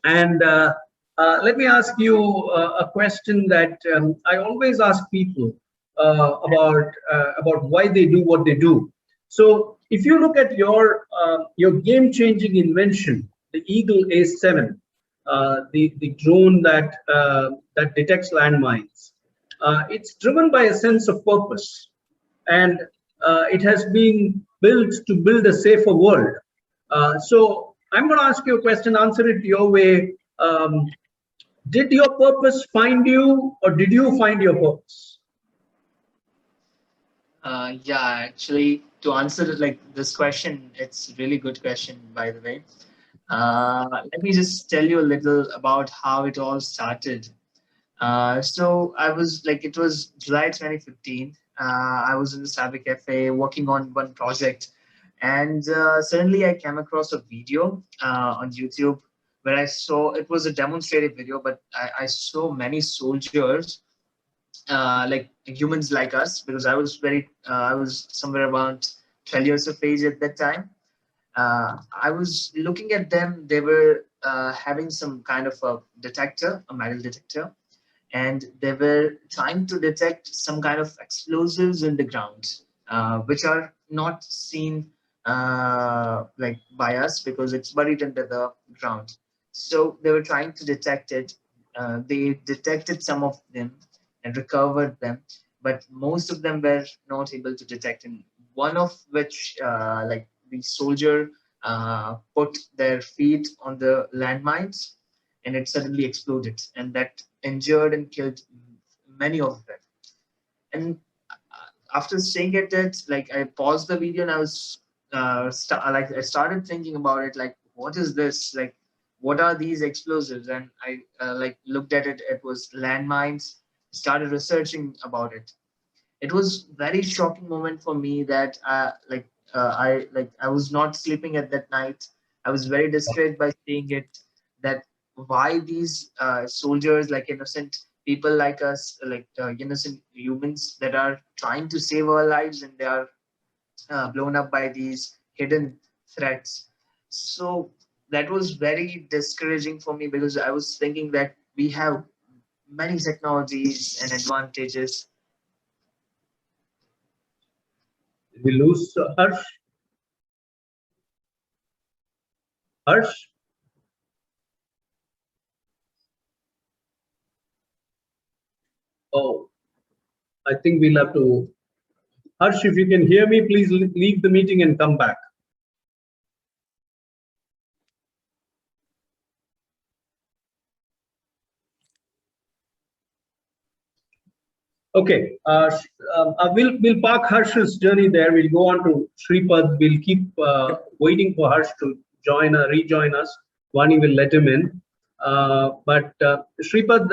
And let me ask you a question that I always ask people about why they do what they do. So if you look at your game-changing invention, the Eagle A7, the drone that detects landmines, it's driven by a sense of purpose, and it has been built to build a safer world. So I'm going to ask you a question, answer it your way. Did your purpose find you, or did you find your purpose? Yeah, actually, to answer it like this question, it's a really good question, by the way. Let me just tell you a little about how it all started. So I was like, it was July 2015. I was in the Cyber Cafe working on one project, and suddenly I came across a video on YouTube where I saw, it was a demonstrative video, but I saw many soldiers, like humans like us, because I was somewhere around 12 years of age at that time. I was looking at them. They were having some kind of a detector, a metal detector, and they were trying to detect some kind of explosives in the ground, which are not seen like by us because it's buried under the ground. So they were trying to detect it. They detected some of them and recovered them, but most of them were not able to detect. And one of which, like the soldier, put their feet on the landmines, and it suddenly exploded, and that injured and killed many of them. And after seeing it, like I paused the video and I was I started thinking about it, like what is this? Like what are these explosives? And I like looked at it. It was landmines. Started researching about it. It was very shocking moment for me that I was not sleeping at that night. I was very distressed by seeing it, that why these soldiers, like innocent people like us, like innocent humans that are trying to save our lives, and they are blown up by these hidden threats. So that was very discouraging for me, because I was thinking that we have many technologies and advantages. Did we lose Harsh? Harsh? Oh, I think we'll have to. Harsh, if you can hear me, please leave the meeting and come back. Okay, we'll park Harsh's journey there. We'll go on to Sripad. We'll keep waiting for Harsh to rejoin us. Vaani will let him in. But Sripad,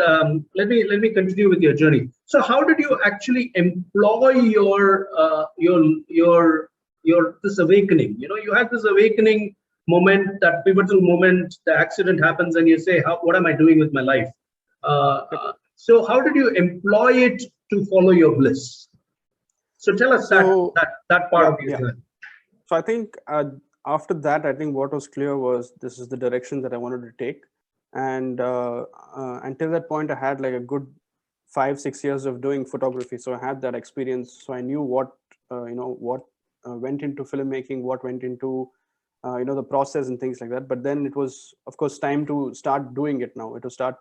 let me continue with your journey. So, how did you actually employ your this awakening? You know, you had this awakening moment, that pivotal moment. The accident happens, and you say, "What am I doing with my life?" So, how did you employ it to follow your bliss? So, tell us that part of your journey. So, I think after that, I think what was clear was this is the direction that I wanted to take. And until that point, I had like a good 5-6 years of doing photography. So I had that experience. So I knew what went into filmmaking, what went into the process and things like that. But then it was, of course, time to start doing it now. It was to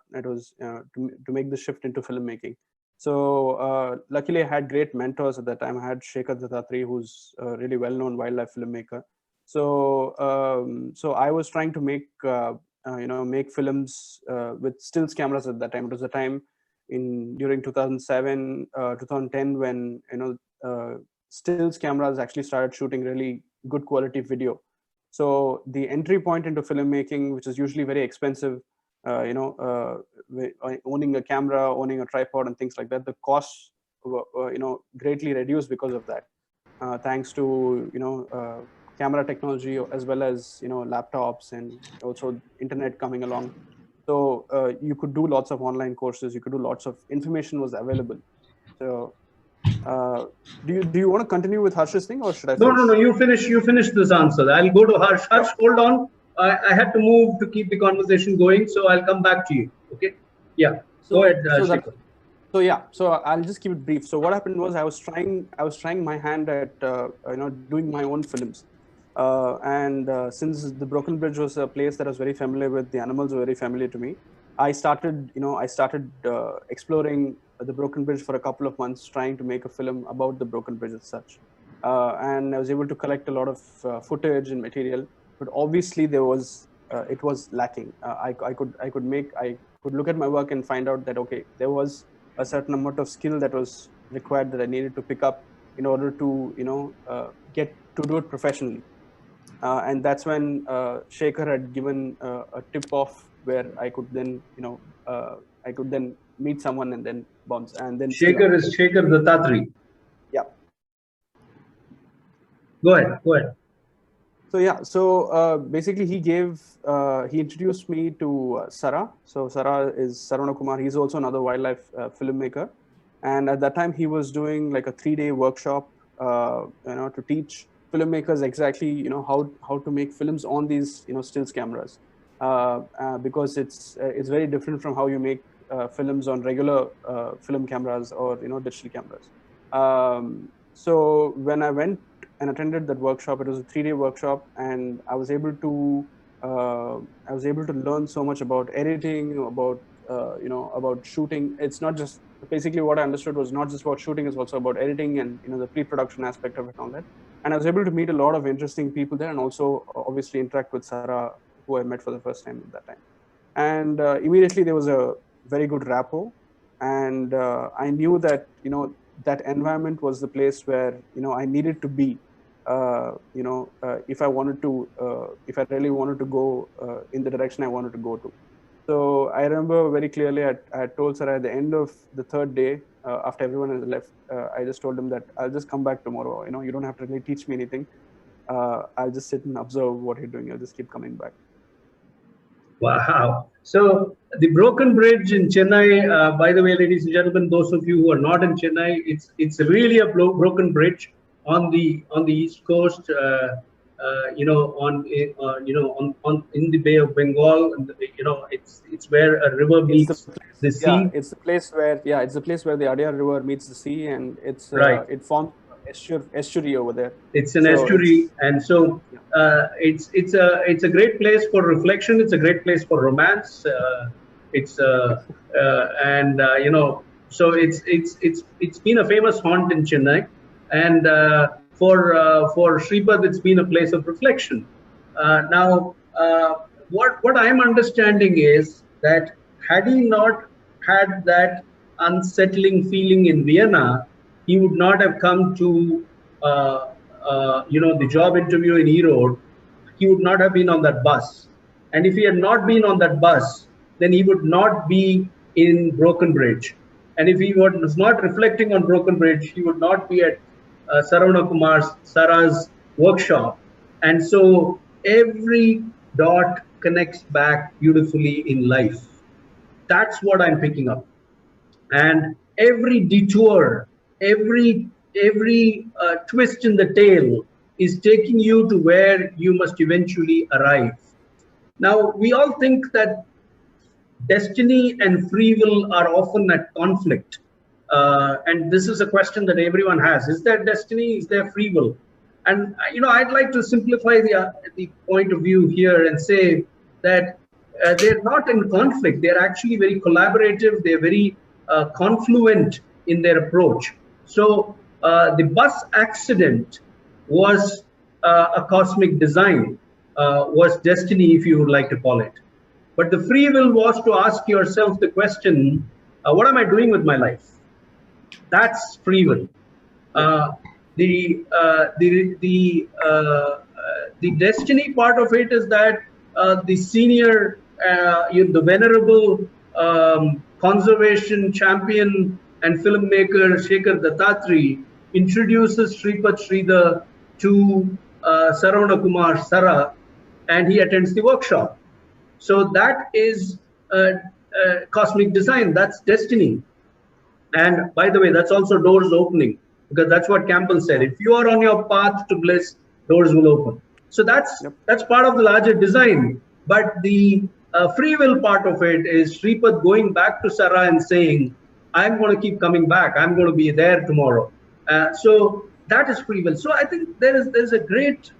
make the shift into filmmaking. So luckily I had great mentors at that time. I had Sripad Sridhar, who's a really well-known wildlife filmmaker. So I was trying to make make films with stills cameras at that time. It was a time during 2007, 2010 when stills cameras actually started shooting really good quality video. So the entry point into filmmaking, which is usually very expensive, owning a camera, owning a tripod and things like that, the costs greatly reduced because of that, thanks to camera technology, as well as laptops and also internet coming along. So you could do lots of online courses, you could do lots of information was available. So do you want to continue with Harsh's thing, or should I finish? No, you finish this answer. I'll go to Harsh. Harsh, hold on. I had to move to keep the conversation going, so I'll come back to you. Okay? Yeah. Go ahead. So I'll just keep it brief. So what happened was I was trying my hand at doing my own films, and since the Broken Bridge was a place that I was very familiar with, the animals were very familiar to me. I started exploring the Broken Bridge for a couple of months, trying to make a film about the Broken Bridge as such, and I was able to collect a lot of footage and material. But obviously, it was lacking. I could look at my work and find out that okay, there was a certain amount of skill that was required that I needed to pick up in order to get to do it professionally. And that's when Shekhar had given a tip off where I could then meet someone and then bounce. And then Shekhar is Shekhar Dattatri. Yeah. Go ahead. So yeah, so basically he introduced me to Sara. So Sara is Saravana Kumar. He's also another wildlife filmmaker, and at that time he was doing like a 3-day workshop, to teach filmmakers exactly how to make films on these stills cameras, because it's very different from how you make films on regular film cameras or digital cameras. So when I went and attended that workshop, it was a 3-day workshop, and I was able to learn so much about editing, about shooting. It's not just basically what I understood was not just about shooting, it's also about editing and the pre-production aspect of it and all that. And I was able to meet a lot of interesting people there, and also obviously interact with Sara, who I met for the first time at that time. And immediately there was a very good rapport, and I knew that that environment was the place where I needed to be, if I really wanted to go in the direction I wanted to go to. So I remember very clearly I told Sara at the end of the 3rd day, after everyone has left, I just told him that I'll just come back tomorrow. You don't have to really teach me anything. I'll just sit and observe what you're doing. I'll just keep coming back. Wow. So the Broken Bridge in Chennai, by the way, ladies and gentlemen, those of you who are not in Chennai, it's really a broken bridge on the East Coast, in the Bay of Bengal. And, it's where a river meets the sea. Yeah, it's the place where the Adyar River meets the sea, and it's right. It forms estuary over there. It's an estuary, and so it's a great place for reflection. It's a great place for romance. So it's been a famous haunt in Chennai, and for Sripad, it's been a place of reflection. Now, what I'm understanding is that had he not had that unsettling feeling in Vienna, he would not have come to the job interview in Erode. He would not have been on that bus, and if he had not been on that bus, then he would not be in Broken Bridge. And if he was not reflecting on Broken Bridge, he would not be at Saravana Sara's workshop. And so every dot connects back beautifully in life. That's what I'm picking up. And every detour, every twist in the tail is taking you to where you must eventually arrive. Now, we all think that destiny and free will are often at conflict. And this is a question that everyone has. Is there destiny? Is there free will? And I'd like to simplify the point of view here and say that they're not in conflict. They're actually very collaborative. They're very confluent in their approach. So the bus accident was a cosmic design, was destiny, if you would like to call it. But the free will was to ask yourself the question, what am I doing with my life? That's free will. The destiny part of it is that the senior, the venerable conservation champion and filmmaker Shekhar Dattatri introduces Sripad Sridhar to Saravana Kumar Sara, and he attends the workshop. So that is cosmic design. That's destiny. And by the way, that's also doors opening, because that's what Campbell said. If you are on your path to bliss, doors will open. So that's part of the larger design. But the free will part of it is Sripad going back to Sarah and saying, I'm going to keep coming back. I'm going to be there tomorrow. So that is free will. So I think there's a great,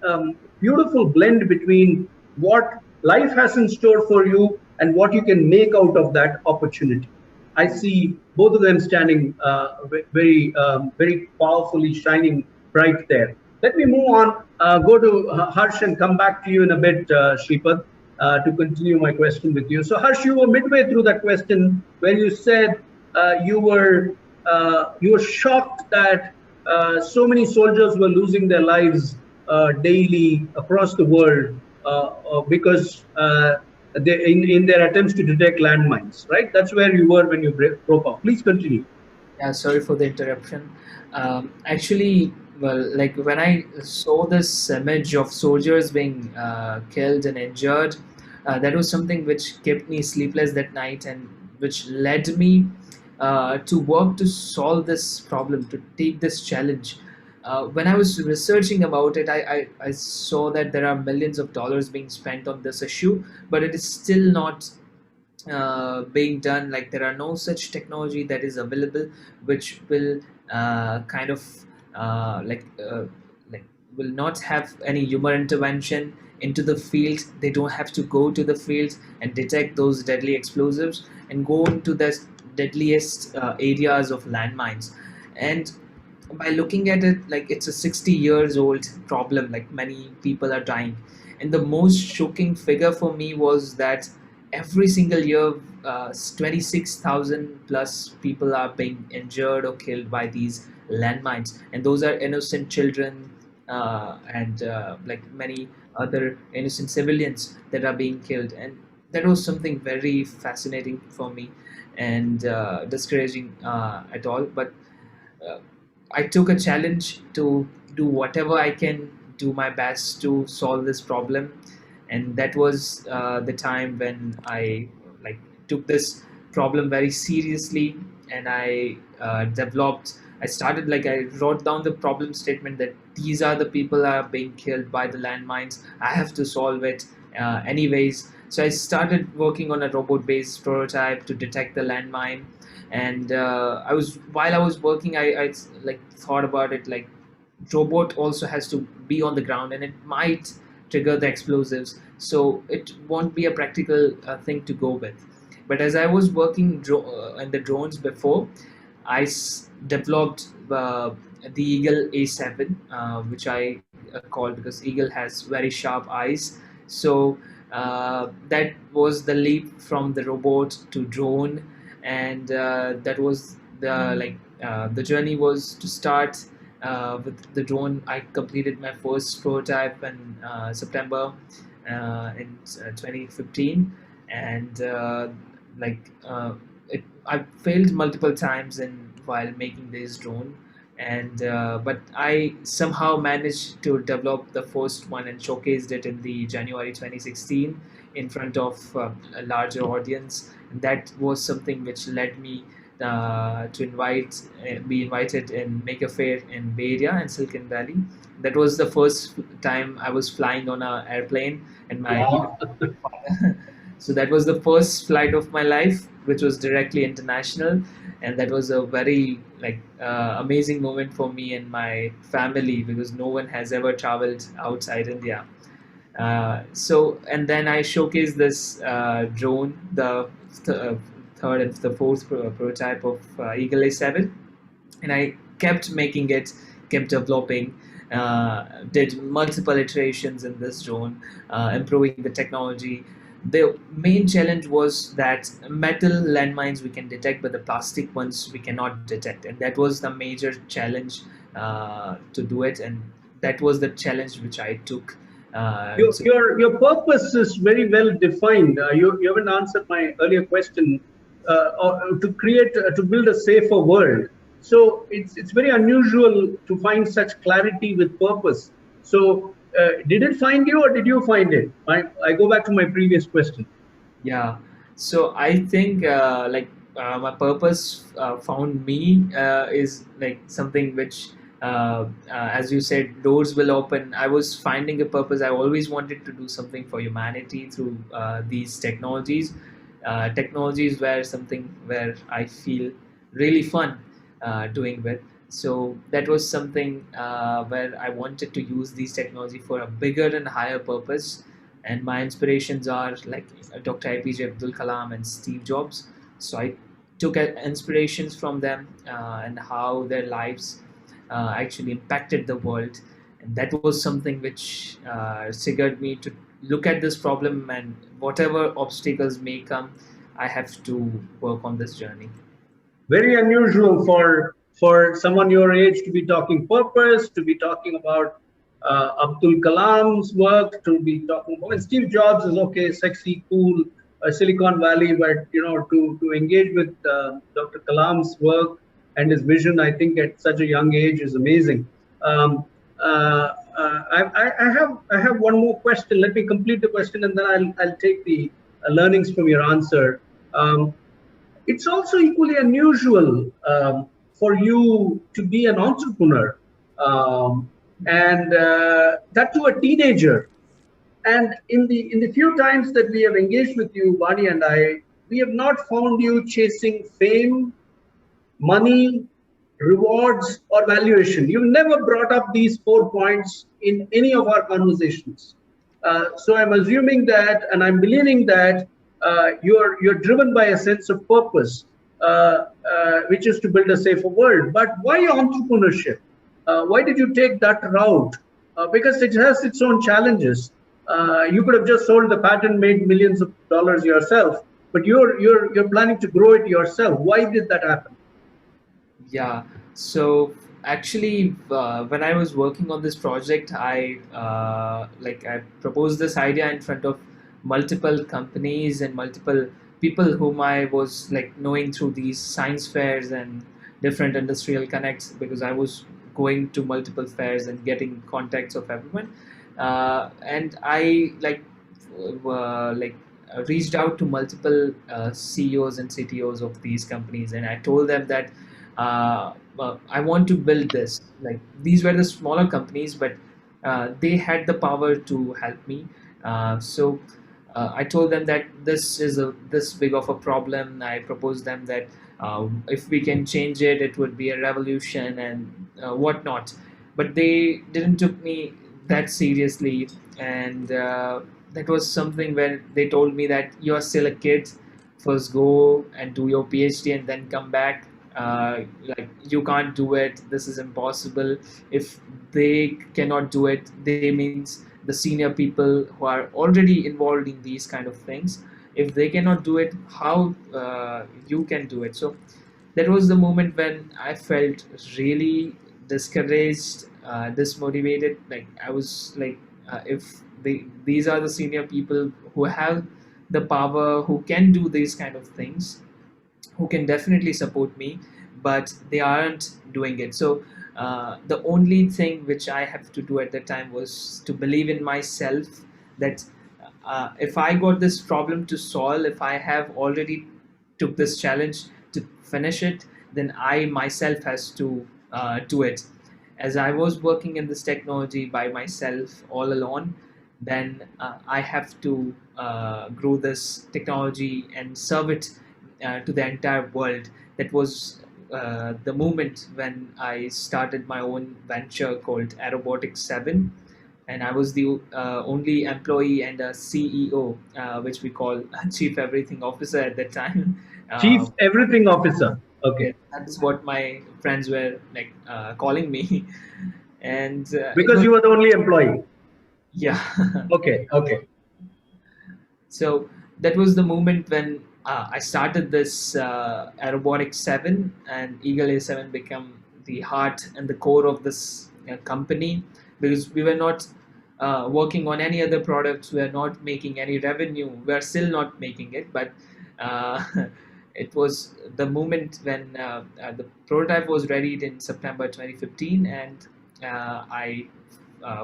beautiful blend between what life has in store for you and what you can make out of that opportunity. I see both of them standing very powerfully shining bright there. Let me move on, go to Harsh and come back to you in a bit, Sripad, to continue my question with you. So Harsh, you were midway through that question when you said you were shocked that so many soldiers were losing their lives daily across the world because in their attempts to detect landmines, right? That's where you were when you broke off. Please continue. Yeah, sorry for the interruption. Actually, well, like when I saw this image of soldiers being killed and injured, that was something which kept me sleepless that night and which led me to work to solve this problem, to take this challenge. When I was researching about it, I saw that there are millions of dollars being spent on this issue, but it is still not being done. Like there are no such technology that is available which will kind of like will not have any human intervention into the field. They don't have to go to the field and detect those deadly explosives and go into the deadliest areas of landmines. And by looking at it, like it's a 60 years old problem, like many people are dying. And the most shocking figure for me was that every single year 26,000 plus people are being injured or killed by these landmines, and those are innocent children and like many other innocent civilians that are being killed. And that was something very fascinating for me and discouraging at all. But uh, I took a challenge to do whatever I can, do my best to solve this problem. And that was the time when I like took this problem very seriously, and I I started, like, I wrote down the problem statement that these are the people are being killed by the landmines. I have to solve it anyways. So I started working on a robot-based prototype to detect the landmine. And while I was working, I like thought about it, like robot also has to be on the ground and it might trigger the explosives, so it won't be a practical thing to go with. But as I was working in the drones before, I developed the Eagle A7, which I called because Eagle has very sharp eyes. So that was the leap from the robot to drone. And that was the journey was to start with the drone. I completed my first prototype in September in 2015, and I failed multiple times while making this drone. And but I somehow managed to develop the first one and showcased it in the January 2016 in front of a larger audience. And that was something which led me to be invited in Maker Fair in Bay Area and Silicon Valley. That was the first time I was flying on an airplane, and my Wow. So that was the first flight of my life, which was directly international, and that was a very amazing moment for me and my family, because no one has ever traveled outside India. And then I showcased this drone, the third and the fourth prototype of Eagle A7, and I kept making it, kept developing, did multiple iterations in this drone, improving the technology. The main challenge was that metal landmines we can detect, but the plastic ones we cannot detect, and that was the major challenge to do it, and that was the challenge which I took. Your purpose is very well defined. You haven't answered my earlier question. To create to build a safer world. So it's very unusual to find such clarity with purpose. So did it find you, or did you find it? I go back to my previous question. Yeah, so I think my purpose found me is like something which, as you said, doors will open. I was finding a purpose. I always wanted to do something for humanity through these technologies. Technologies were something where I feel really fun doing with. So that was something where I wanted to use these technology for a bigger and higher purpose, and my inspirations are like Dr. APJ Abdul Kalam and Steve Jobs. So I took inspirations from them and how their lives actually impacted the world, and that was something which triggered me to look at this problem, and whatever obstacles may come, I have to work on this journey. Very unusual for someone your age to be talking purpose, to be talking about Abdul Kalam's work, to be talking about, and Steve Jobs is okay, sexy, cool, Silicon Valley, but to engage with Dr. Kalam's work and his vision, I think at such a young age is amazing. I have one more question. Let me complete the question, and then I'll take the learnings from your answer. It's also equally unusual for you to be an entrepreneur, and that to a teenager. And in the few times that we have engaged with you, Vaani and I, we have not found you chasing fame, money, rewards, or valuation. You've never brought up these 4 points in any of our conversations. So I'm assuming that, and I'm believing that you're driven by a sense of purpose, which is to build a safer world. But why entrepreneurship? Why did you take that route? Because it has its own challenges. You could have just sold the patent, made millions of dollars yourself, but you're planning to grow it yourself. Why did that happen? Yeah, so actually, when I was working on this project, I proposed this idea in front of multiple companies and multiple people whom I was like knowing through these science fairs and different industrial connects, because I was going to multiple fairs and getting contacts of everyone, and I reached out to multiple CEOs and CTOs of these companies, and I told them that I want to build this. Like, these were the smaller companies, but they had the power to help me. I told them that this is this big of a problem. I proposed them that if we can change it, it would be a revolution and whatnot. But they didn't took me that seriously, and that was something where they told me that you are still a kid. First go and do your PhD and then come back. Like, you can't do it, this is impossible. If they cannot do it, they means the senior people who are already involved in these kind of things, if they cannot do it, how you can do it? So that was the moment when I felt really discouraged, dismotivated. Like, I was like, if these are the senior people who have the power, who can do these kind of things, who can definitely support me, but they aren't doing it. So the only thing which I have to do at that time was to believe in myself, that if I got this problem to solve, if I have already took this challenge to finish it, then I myself has to do it. As I was working in this technology by myself all alone, then I have to grow this technology and serve it to the entire world. That was the moment when I started my own venture called Aerobotics 7, and I was the only employee and a CEO, which we call Chief Everything Officer at that time. Chief Everything Officer. Okay. Yeah, that is what my friends were like calling me, and Because you were the only employee. yeah. Okay. Okay. So that was the moment when I started this Aerobotics 7, and Eagle A7 became the heart and the core of this company, because we were not working on any other products. We are not making any revenue. We are still not making it, but uh, it was the moment when the prototype was ready in September 2015, and I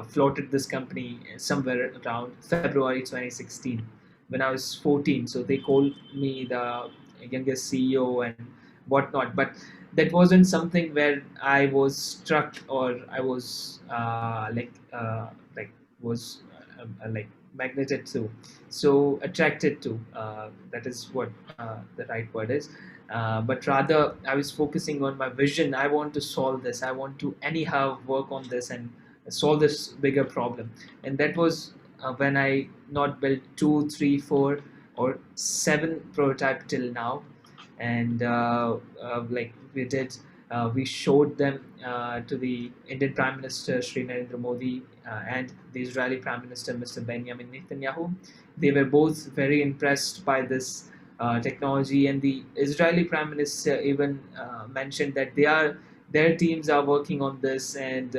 floated this company somewhere around February 2016 when I was 14. So they called me the youngest CEO and whatnot. But that wasn't something where I was struck, or I was was like magneted to, so attracted to. That is what the right word is. But rather, I was focusing on my vision. I want to solve this. I want to anyhow work on this and solve this bigger problem. And that was when I not built 2, 3, 4, or 7 prototype till now. And like we did, we showed them to the Indian Prime Minister Sri Narendra Modi and the Israeli Prime Minister Mr. Benjamin Netanyahu. They were both very impressed by this technology, and the Israeli Prime Minister even mentioned that their teams are working on this, and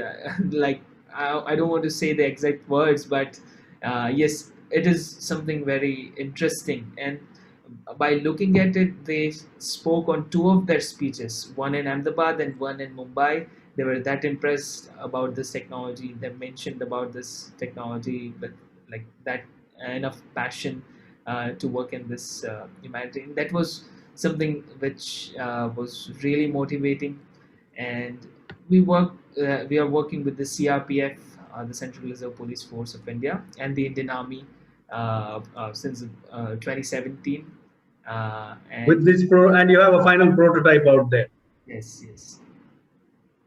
like I don't want to say the exact words, but yes, it is something very interesting. And by looking at it, they spoke on 2 of their speeches, one in Ahmedabad and one in Mumbai. They were that impressed about this technology. They mentioned about this technology with like that enough passion to work in this humanity. And that was something which was really motivating. And we are working with the CRPF, the Central Reserve Police Force of India, and the Indian Army since 2017. With And this and you have a final prototype out there. yes.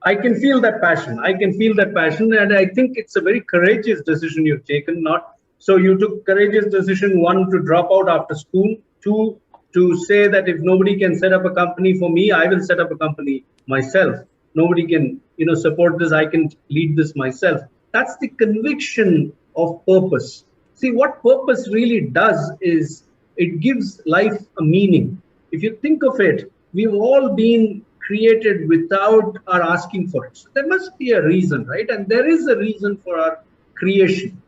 I can feel that passion. I can feel that passion, and I think it's a very courageous decision you've taken. Not so you took courageous decision, one, to drop out after school, two, to say that if nobody can set up a company for me, I will set up a company myself. Nobody can, support this. I can lead this myself. That's the conviction of purpose. See, what purpose really does is it gives life a meaning. If you think of it, we've all been created without our asking for it. So there must be a reason, right? And there is a reason for our creation.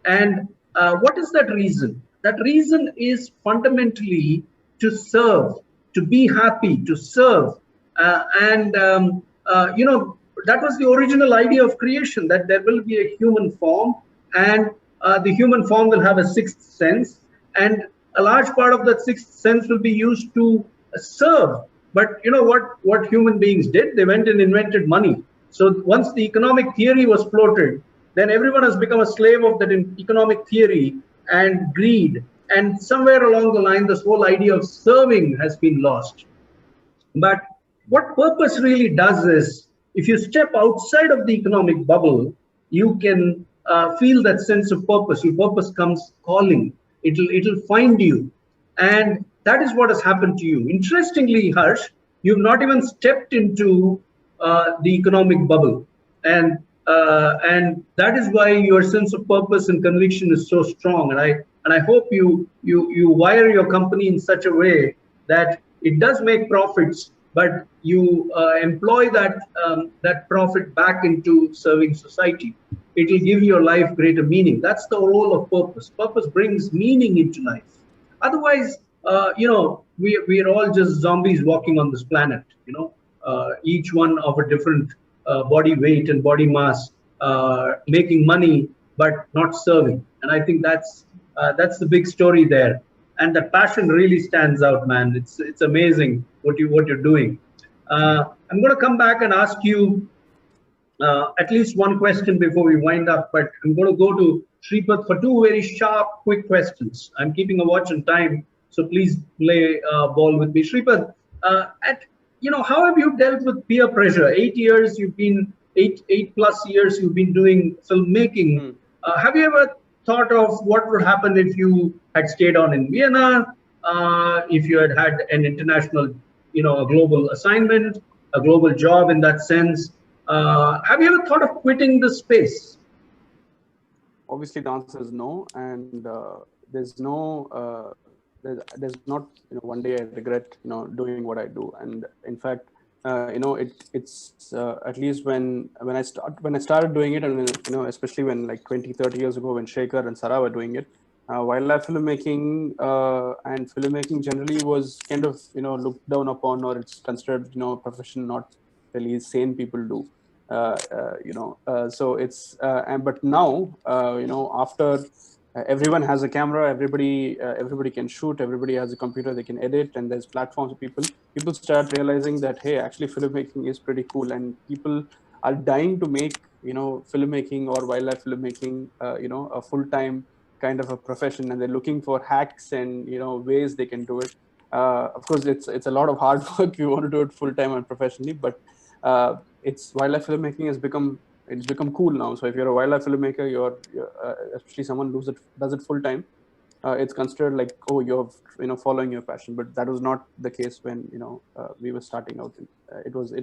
And what is that reason? That reason is fundamentally to serve, to be happy, to serve. That was the original idea of creation, that there will be a human form, and the human form will have a sixth sense. And a large part of that sixth sense will be used to serve. But you know what human beings did? They went and invented money. So once the economic theory was floated, then everyone has become a slave of that economic theory and greed. And somewhere along the line, this whole idea of serving has been lost. But what purpose really does is, if you step outside of the economic bubble, you can feel that sense of purpose. Your purpose comes calling. It'll find you. And that is what has happened to you. Interestingly, Harsh, you've not even stepped into the economic bubble, and that is why your sense of purpose and conviction is so strong. And I hope you wire your company in such a way that it does make profits, but you employ that profit back into serving society. It will give your life greater meaning. That's the role of purpose. Purpose brings meaning into life. Otherwise, we are all just zombies walking on this planet. Each one of a different body weight and body mass, making money but not serving. And I think that's the big story there. And the passion really stands out, man. It's amazing what you're doing. I'm going to come back and ask you at least one question before we wind up, but I'm going to go to Sripad for two very sharp, quick questions. I'm keeping a watch on time, so please play ball with me. Sripad, how have you dealt with peer pressure? 8 years you've been, eight plus years you've been doing filmmaking. Have you ever thought of what would happen if you had stayed on in Vienna, if you had had an international, a global assignment, a global job in that sense? Have you ever thought of quitting the space? Obviously, the answer is no, and there's no, there's not, one day I regret, doing what I do. And in fact, it's at least when I started doing it, and especially when like 20-30 years ago when Shekhar and Sara were doing it, wildlife filmmaking and filmmaking generally was kind of looked down upon, or it's considered a profession not really sane people do. So it's but now after everyone has a camera, everybody can shoot, everybody has a computer, they can edit, and there's platforms. People start realizing that, hey, actually filmmaking is pretty cool, and people are dying to make filmmaking or wildlife filmmaking a full-time kind of a profession, and they're looking for hacks and ways they can do it. Of course, it's a lot of hard work if you want to do it full-time and professionally, but it's wildlife filmmaking has become cool now. So if you're a wildlife filmmaker, you're especially someone who does it full time, it's considered like, oh, you're following your passion. But that was not the case when we were starting out. It was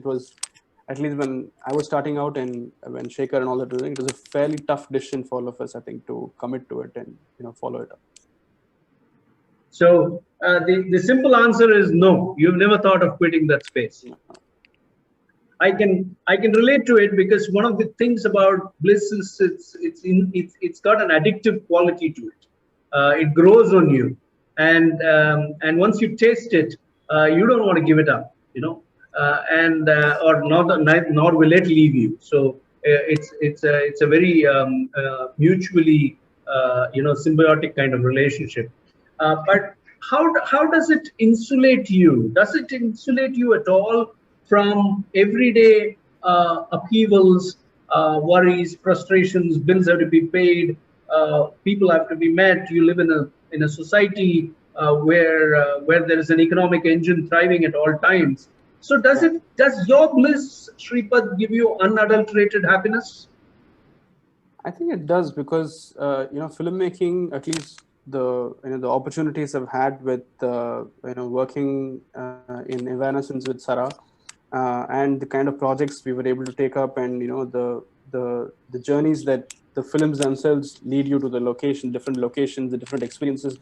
at least when I was starting out, and when Shekhar and all that doing, it was a fairly tough decision for all of us, I think, to commit to it and follow it up. So the simple answer is no. You've never thought of quitting that space. No. I can relate to it, because one of the things about Bliss is it's got an addictive quality to it. It grows on you, and once you taste it, you don't want to give it up, or nor will it leave you. So it's a very mutually symbiotic kind of relationship. But how does it insulate you? Does it insulate you at all from everyday upheavals, worries, frustrations? Bills have to be paid, people have to be met. You live in a society where there is an economic engine thriving at all times. So does your bliss, Sripad, give you unadulterated happiness? I think it does, because filmmaking, at least the opportunities I've had with working in Evanescence with Sara, and the kind of projects we were able to take up, and the journeys that the films themselves lead you to, different locations, the different experiences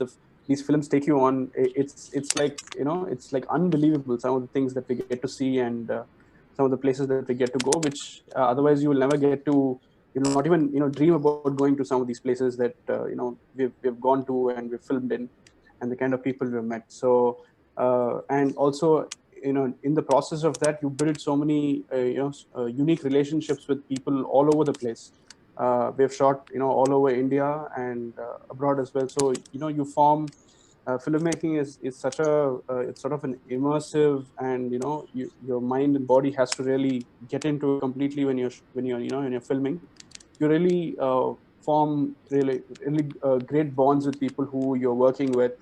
these films take you on. It's like it's like unbelievable, some of the things that we get to see, and some of the places that we get to go, which otherwise you will never get to. You'll not even dream about going to some of these places that we've gone to and we've filmed in, and the kind of people we've met. So and also in the process of that, you build so many unique relationships with people all over the place. We've shot all over India and abroad as well. So you form filmmaking is such a it's sort of an immersive, and your mind and body has to really get into it completely when you're filming. You really form really great bonds with people who you're working with,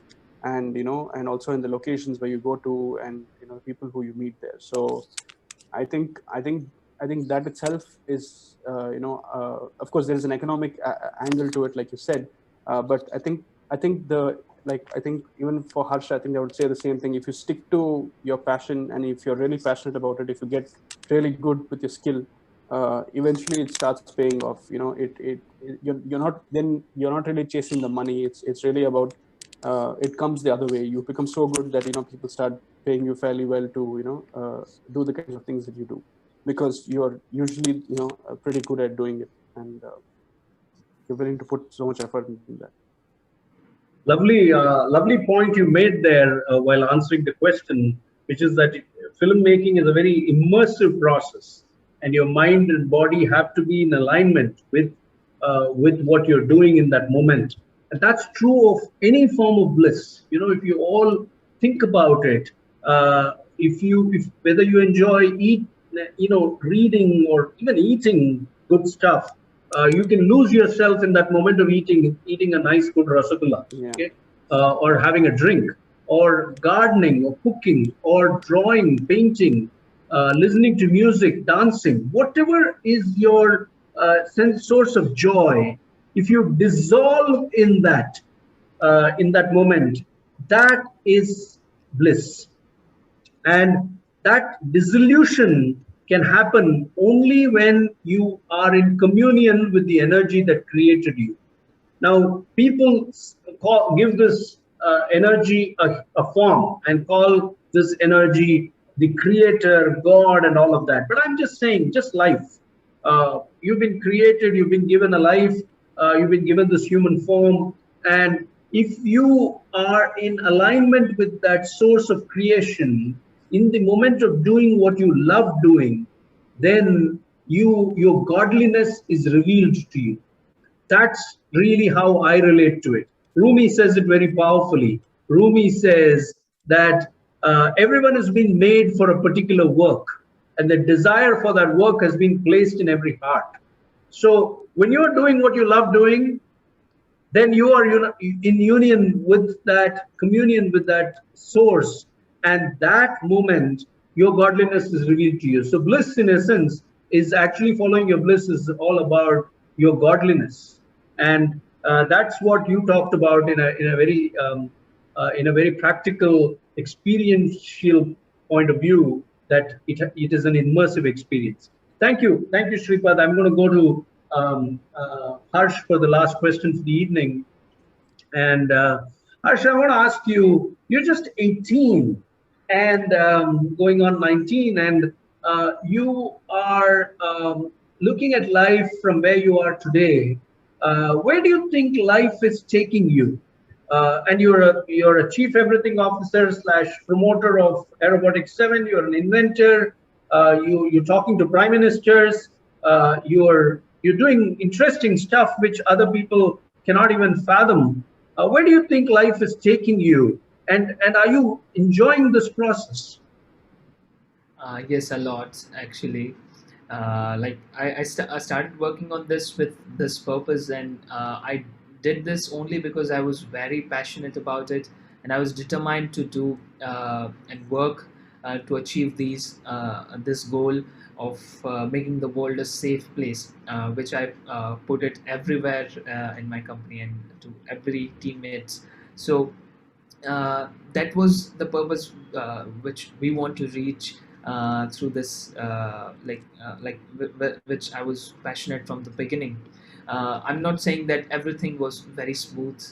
and and also in the locations where you go to, and people who you meet there. So I think that itself is of course there's an economic angle to it, like you said, but I think even for Harsh, I think I would say the same thing. If you stick to your passion, and if you're really passionate about it, if you get really good with your skill, eventually it starts paying off. You're not really chasing the money. It's really about it comes the other way. You become so good that people start paying you fairly well to do the kinds of things that you do, because you're usually pretty good at doing it, and you're willing to put so much effort into that. Lovely point you made there while answering the question, which is that filmmaking is a very immersive process, and your mind and body have to be in alignment with what you're doing in that moment. And that's true of any form of bliss. If you all think about it, if whether you enjoy reading or even eating good stuff, you can lose yourself in that moment of eating a nice good rasagulla, Yeah. okay? Or having a drink, or gardening, or cooking, or drawing, painting, listening to music, dancing, whatever is your source of joy. If you dissolve in that moment, that is bliss. And that dissolution can happen only when you are in communion with the energy that created you. Now, people give this energy a form and call this energy the creator, God, and all of that. But I'm just saying, just life. You've been created, you've been given a life, you've been given this human form. And if you are in alignment with that source of creation, in the moment of doing what you love doing, then your godliness is revealed to you. That's really how I relate to it. Rumi says it very powerfully. Rumi says that everyone has been made for a particular work, and the desire for that work has been placed in every heart. So when you're doing what you love doing, then you are in union with that, communion with that source, and that moment your godliness is revealed to you. So bliss, in essence, is actually following your bliss is all about your godliness, and that's what you talked about in a very practical, experiential point of view, that it is an immersive experience. Thank you, Sripad. I'm going to go to Harsh for the last question for the evening. And Harsh, I want to ask you, you're just 18 and going on 19, and you are looking at life from where you are today. Where do you think life is taking you? And you're a chief everything officer / promoter of Aerobotics 7. You're an inventor. You're talking to prime ministers. You're doing interesting stuff which other people cannot even fathom. Where do you think life is taking you? And are you enjoying this process? Yes, a lot actually. Like I started working on this with this purpose, and I did this only because I was very passionate about it, and I was determined to do and work to achieve this goal of making the world a safe place, which I put it everywhere in my company and to every teammates. So that was the purpose which we want to reach through this which I was passionate from the beginning. I'm not saying that everything was very smooth.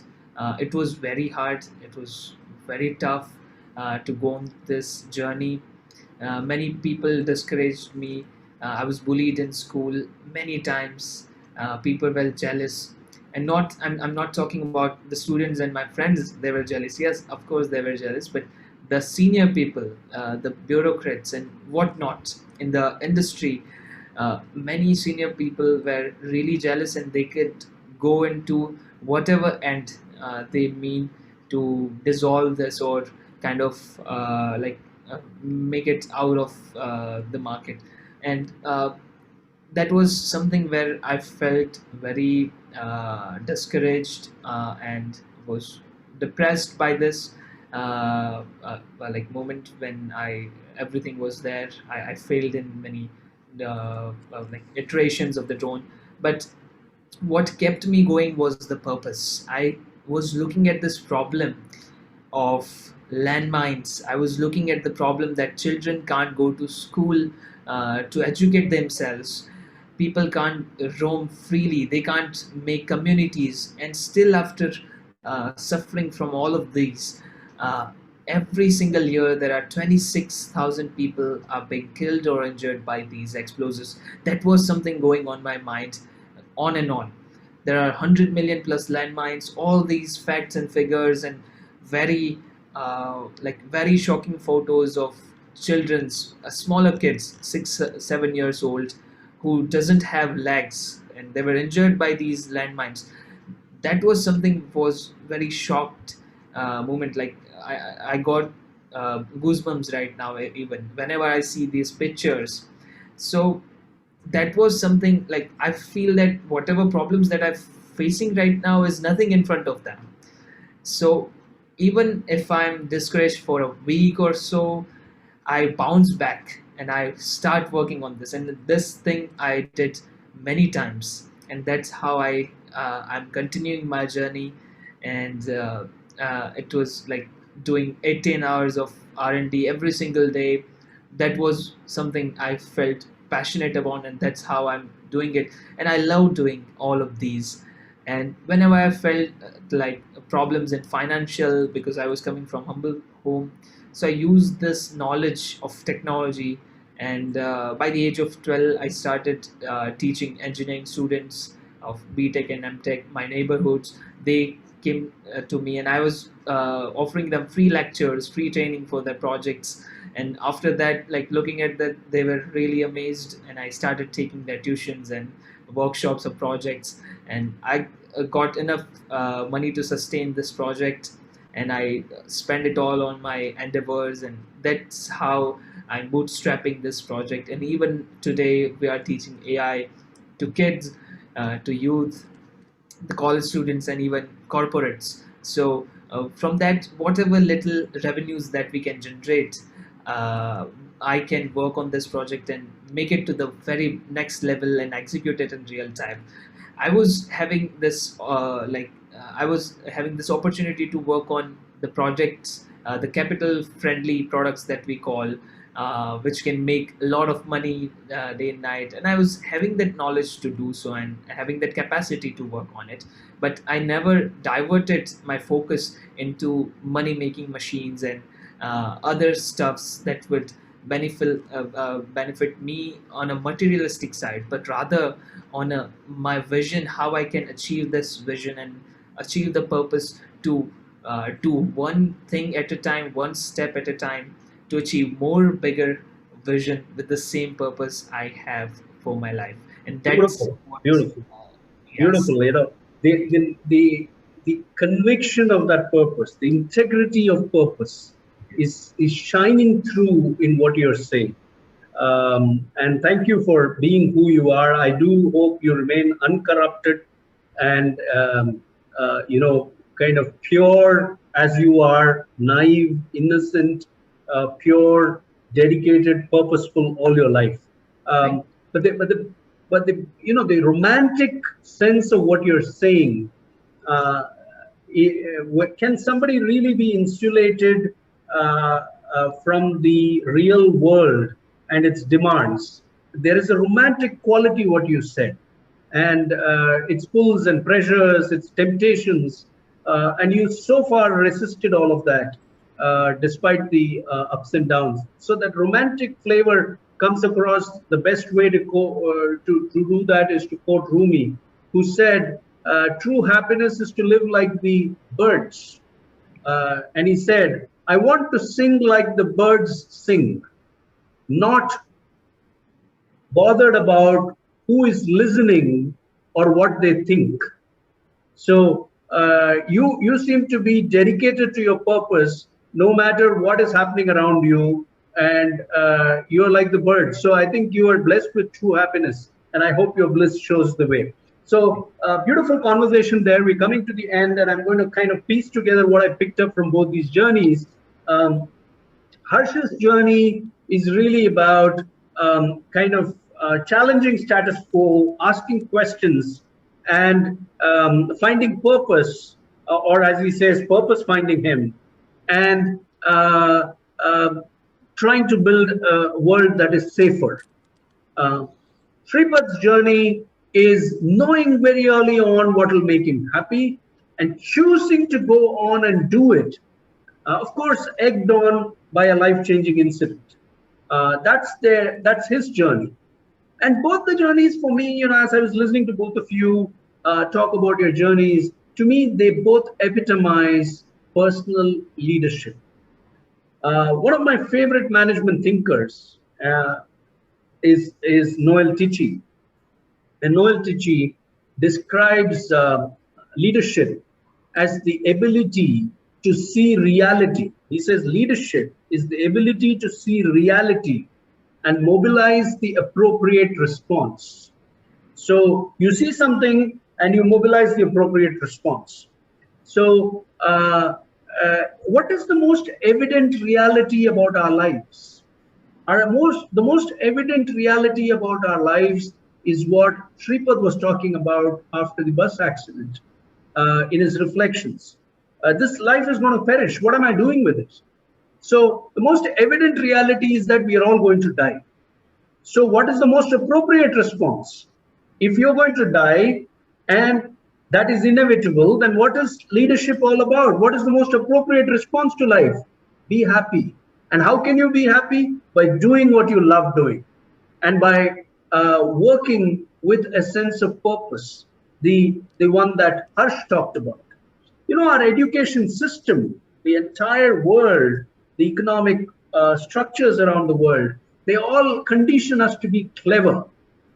It was very hard. It was very tough to go on this journey. Many people discouraged me. I was bullied in school many times. People were jealous, and I'm not talking about the students and my friends. They were jealous. Yes, of course they were jealous, but the senior people, the bureaucrats and whatnot in the industry, many senior people were really jealous, and they could go into whatever end they mean to dissolve this or kind of make it out of the market. And that was something where I felt very discouraged and was depressed by this moment when everything was there. I failed in many iterations of the drone, but what kept me going was the purpose. I was looking at this problem of landmines. I was looking at the problem that children can't go to school to educate themselves. People can't roam freely. They can't make communities. And still, after suffering from all of these, uh, every single year there are 26,000 people are being killed or injured by these explosives. That was something going on my mind on and on. There are 100 million plus landmines. All these facts and figures and very very shocking photos of children's smaller kids 6 7 years old who doesn't have legs, and they were injured by these landmines. That was something was very shocked moment. Like I got goosebumps right now even whenever I see these pictures. So that was something like, I feel that whatever problems that I'm facing right now is nothing in front of them. So even if I'm discouraged for a week or so, I bounce back and I start working on this. And this thing I did many times, and that's how I'm continuing my journey. And it was like doing 18 hours of R&D every single day. That was something I felt passionate about, and that's how I'm doing it. And I love doing all of these. And whenever I felt like problems in financial, because I was coming from humble home, so I used this knowledge of technology. And by the age of 12, I started teaching engineering students of BTech and MTech. My neighborhoods, they came to me, and I was offering them free lectures, free training for their projects. And after that, like looking at that, they were really amazed, and I started taking their tuitions and workshops of projects. And I got enough money to sustain this project, and I spend it all on my endeavors, and that's how I'm bootstrapping this project. And even today, we are teaching AI to kids, to youth, the college students, and even corporates. So from that, whatever little revenues that we can generate, uh, I can work on this project and make it to the very next level and execute it in real time. I was having this I was having this opportunity to work on the projects, the capital friendly products that we call, which can make a lot of money day and night. And I was having that knowledge to do so and having that capacity to work on it. But I never diverted my focus into money making machines and other stuffs that would benefit me on a materialistic side, but rather on my vision, how I can achieve this vision and achieve the purpose to do one thing at a time, one step at a time, to achieve more bigger vision with the same purpose I have for my life. And that's Beautiful, what, beautiful, yes, beautiful. You know, the conviction of that purpose, the integrity of purpose, is shining through in what you're saying. And thank you for being who you are. I do hope you remain uncorrupted and you know, kind of pure as you are, naive, innocent, pure, dedicated, purposeful all your life. thank, But the you know, the romantic sense of what you're saying. Uh, can somebody really be insulated from the real world and its demands? There is a romantic quality what you said, and its pulls and pressures, its temptations, and you so far resisted all of that despite the ups and downs. So that romantic flavor comes across. The best way to do that is to quote Rumi, who said, true happiness is to live like the birds. And he said, I want to sing like the birds sing, not bothered about who is listening or what they think. So you seem to be dedicated to your purpose, no matter what is happening around you, and you're like the birds. So I think you are blessed with true happiness, and I hope your bliss shows the way. So beautiful conversation there. We're coming to the end, and I'm going to kind of piece together what I picked up from both these journeys. Harsh's journey is really about kind of challenging status quo, asking questions, and finding purpose, or as he says, purpose finding him, and trying to build a world that is safer. Sripad's journey is knowing very early on what will make him happy and choosing to go on and do it. Of course, egged on by a life-changing incident. That's his journey. And both the journeys for me, you know, as I was listening to both of you talk about your journeys, to me, they both epitomize personal leadership. One of my favorite management thinkers is Noel Tichy. And Noel Tichy describes leadership as the ability to see reality. He says leadership is the ability to see reality and mobilize the appropriate response. So you see something and you mobilize the appropriate response. So what is the most evident reality about our lives? The most evident reality about our lives is what Sripad was talking about after the bus accident in his reflections. This life is going to perish. What am I doing with it? So the most evident reality is that we are all going to die. So what is the most appropriate response? If you're going to die and that is inevitable, then what is leadership all about? What is the most appropriate response to life? Be happy. And how can you be happy? By doing what you love doing and by working with a sense of purpose, the one that Harsh talked about. You know, our education system, the entire world, the economic structures around the world, they all condition us to be clever.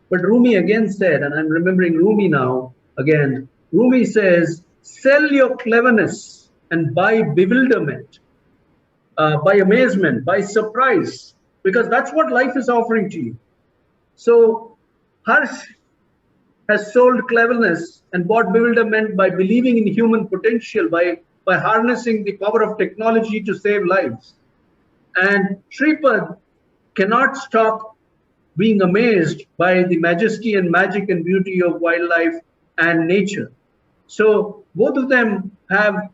But Rumi again said, and I'm remembering Rumi now again, Rumi says, sell your cleverness and buy bewilderment, by amazement, by surprise, because that's what life is offering to you. So Harsh has sold cleverness and bought bewilderment by believing in human potential, by harnessing the power of technology to save lives. And Sripad cannot stop being amazed by the majesty and magic and beauty of wildlife and nature. So both of them have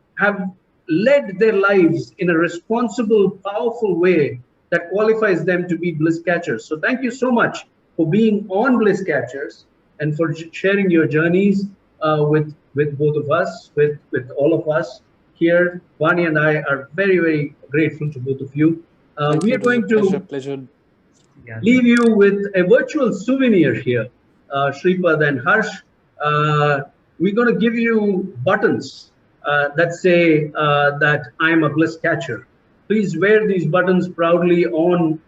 led their lives in a responsible, powerful way that qualifies them to be Bliss Catchers. So thank you so much for being on Bliss Catchers and for sharing your journeys with both of us, with all of us here. Vaani and I are very, very grateful to both of you. We are going to leave you with a virtual souvenir here, Sripad and Harsh. We're going to give you buttons that say that I'm a Bliss Catcher. Please wear these buttons proudly on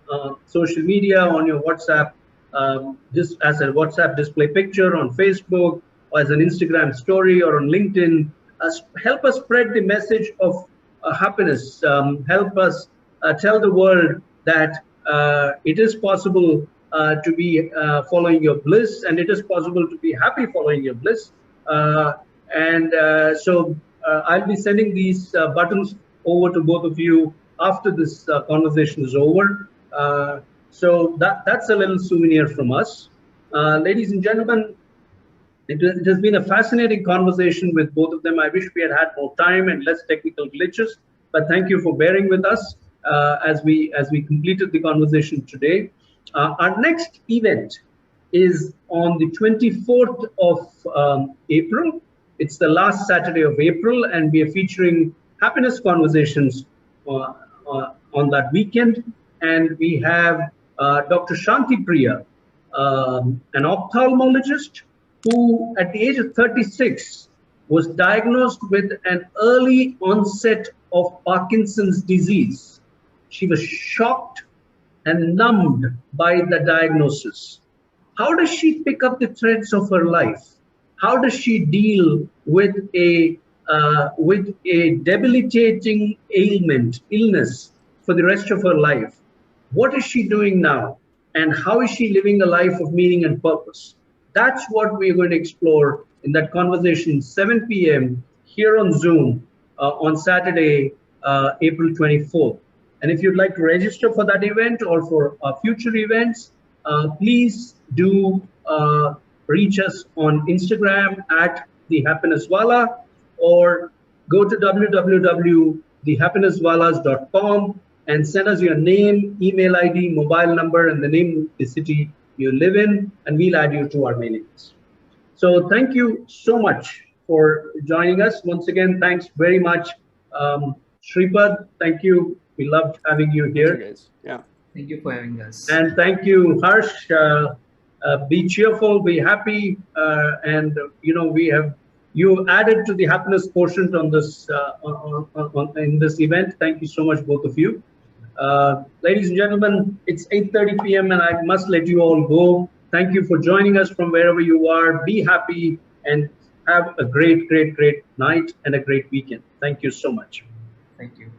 social media, on your WhatsApp, just as a WhatsApp display picture on Facebook, or as an Instagram story, or on LinkedIn. Help us spread the message of happiness. Help us tell the world that it is possible to be following your bliss, and it is possible to be happy following your bliss. So I'll be sending these buttons over to both of you after this conversation is over. So that's a little souvenir from us. Ladies and gentlemen, it has been a fascinating conversation with both of them. I wish we had more time and less technical glitches, but thank you for bearing with us as we completed the conversation today. Our next event is on the 24th of April. It's the last Saturday of April, and we are featuring happiness conversations on that weekend. And we have Dr. Shanti Priya, an ophthalmologist who at the age of 36 was diagnosed with an early onset of Parkinson's disease. She was shocked and numbed by the diagnosis. How does she pick up the threads of her life? How does she deal with a debilitating illness for the rest of her life? What is she doing now? And how is she living a life of meaning and purpose? That's what we're going to explore in that conversation, 7 p.m. here on Zoom on Saturday, April 24th. And if you'd like to register for that event or for future events, please do reach us on Instagram at @thehappinesswala, or go to www.thehappinesswalas.com and send us your name, email ID, mobile number, and the name of the city you live in, and we'll add you to our mailing list. So thank you so much for joining us. Once again, thanks very much. Sripad, thank you. We loved having you here. Thank you guys. Yeah. Thank you for having us. And thank you, Harsh. Be cheerful, be happy, and you added to the happiness quotient on this in this event. Thank you so much, both of you. Ladies and gentlemen, it's 8:30 p.m. and I must let you all go. Thank you for joining us from wherever you are. Be happy and have a great, great, great night and a great weekend. Thank you so much. Thank you.